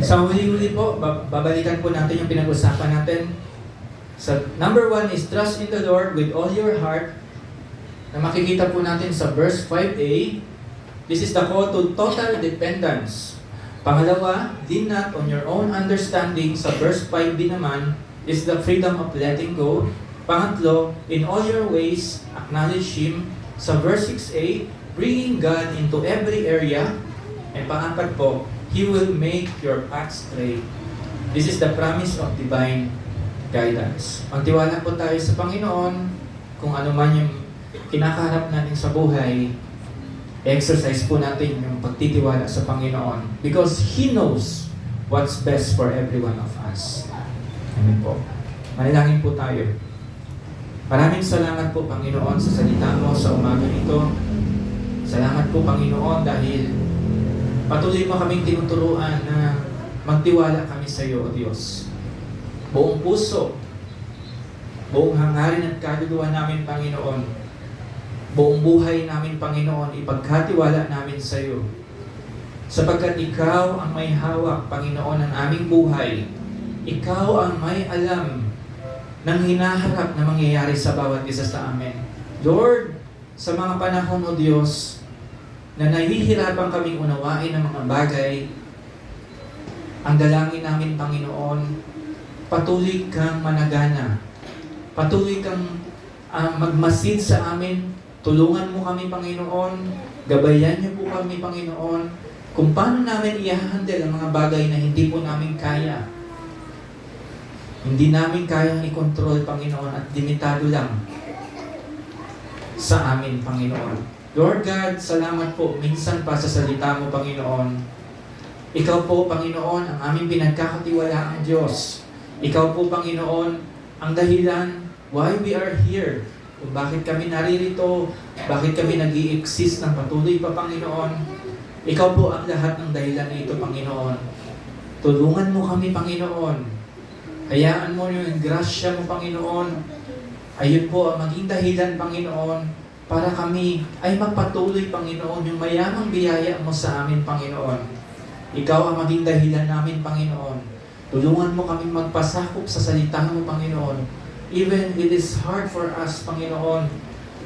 Sa huli-huli po, babalikan po natin yung pinag-usapan natin. Sa number 1 is trust in the Lord with all your heart. Na makikita po natin sa verse 5a. This is the call to total dependence. Pangalawa, lean not on your own understanding. Sa verse 5b naman is the freedom of letting go. Pangatlo, in all your ways, acknowledge Him. Sa verse 6a, bringing God into every area. And pangapat po, He will make your path straight. This is the promise of divine guidance. Magtiwala po tayo sa Panginoon kung ano man yung kinakaharap natin sa buhay. Exercise po natin yung pagtitiwala sa Panginoon because He knows what's best for every one of us. Amen po. Manalangin po tayo. Maraming salamat po, Panginoon, sa salita mo sa umaga nito. Salamat po, Panginoon, dahil patuloy mo kaming tinuturuan na magtiwala kami sa iyo, O Diyos. Buong puso, buong hangarin at kaluluwa namin, Panginoon, buong buhay namin, Panginoon, ipagkatiwala namin sa iyo. Sapagkat Ikaw ang may hawak, Panginoon, ng aming buhay. Ikaw ang may alam ng hinaharap na mangyayari sa bawat isa sa amin. Lord, sa mga panahon, O Diyos, na nahihirapan kaming unawain ng mga bagay, ang dalangin namin, Panginoon, patuloy kang managana. Patuloy kang magmasid sa amin. Tulungan mo kami, Panginoon. Gabayan niyo po kami, Panginoon, kung paano namin i-handle ang mga bagay na hindi po namin kaya. Hindi namin kayang i-control, Panginoon, at limitado lang sa amin, Panginoon. Lord God, salamat po minsan pa sa salita mo, Panginoon. Ikaw po, Panginoon, ang aming pinagkakatiwalaang Diyos. Ikaw po, Panginoon, ang dahilan why we are here. Kung bakit kami naririto, bakit kami nag-i-exist ng patuloy pa, Panginoon. Ikaw po ang lahat ng dahilan nito, Panginoon. Tulungan mo kami, Panginoon. Hayaan mo yung grasya mo, Panginoon. Ayun po ang maging dahilan, Panginoon, para kami ay magpatuloy, Panginoon, yung mayamang biyaya mo sa amin, Panginoon. Ikaw ang maging dahilan namin, Panginoon. Tulungan mo kami magpasakop sa salita mo, Panginoon. Even it is hard for us, Panginoon.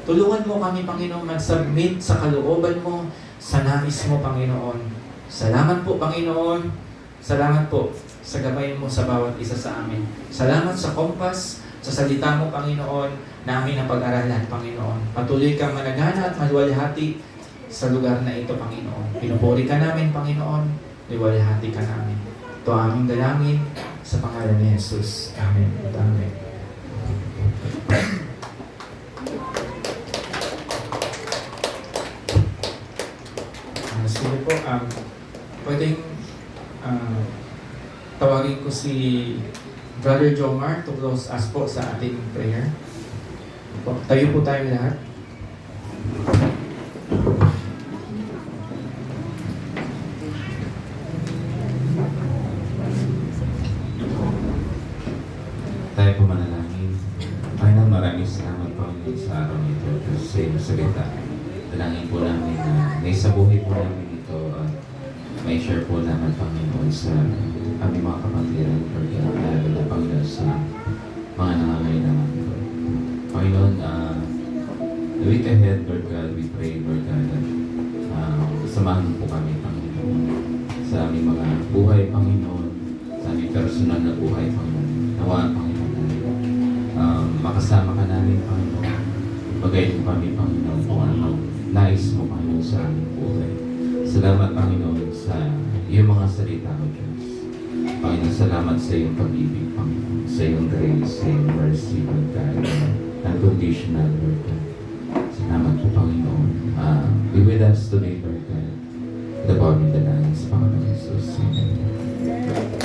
Tulungan mo kami, Panginoon, mag-submit sa kalooban mo, sa nais mo, Panginoon. Salamat po, Panginoon. Salamat po sa gabay mo sa bawat isa sa amin. Salamat sa kompas, sa salita mo, Panginoon, namin ang pag-aralan, Panginoon. Patuloy kang managana at maluwalhati sa lugar na ito, Panginoon. Pinupuri ka namin, Panginoon. Liwalhati ka namin. Ito ang aming dalangin sa pangalan ni Jesus. Amen. Amen. Sige po, pwedeng tawagin ko si Brother Jomar to close us po sa ating prayer. Tayo po tayo lahat. Tayo po manalangin. Panginoon, maraming salamat po sa araw nito sa iyong salita. Dalangin po namin na sa buhay po namin ito at may share po naman, Panginoon, sa aming mga kapatiran, Lord God, lalo na, Panginoon, sa mga nangangailangan ko. Panginoon, the week ahead, Lord God, we pray, Lord God, that samahan po kami, Panginoon, sa aming mga buhay, Panginoon, personal na buhay, Panginoon. Nawa, Panginoon, makasama ka namin, Panginoon. Mag-guide mo kami, Panginoon, kung ano nais mo, Panginoon, sa aming buhay. Salamat, Panginoon, sa iyong mga salita, O Diyos. Panginoon, salamat sa iyong pag-ibig, Panginoon, sa iyong grace, sa iyong mercy, Lord God, unconditional, Lord God. Salamat po, Panginoon. Be with us today, Lord God. The body, the lines, Panginoon Jesus. Amen.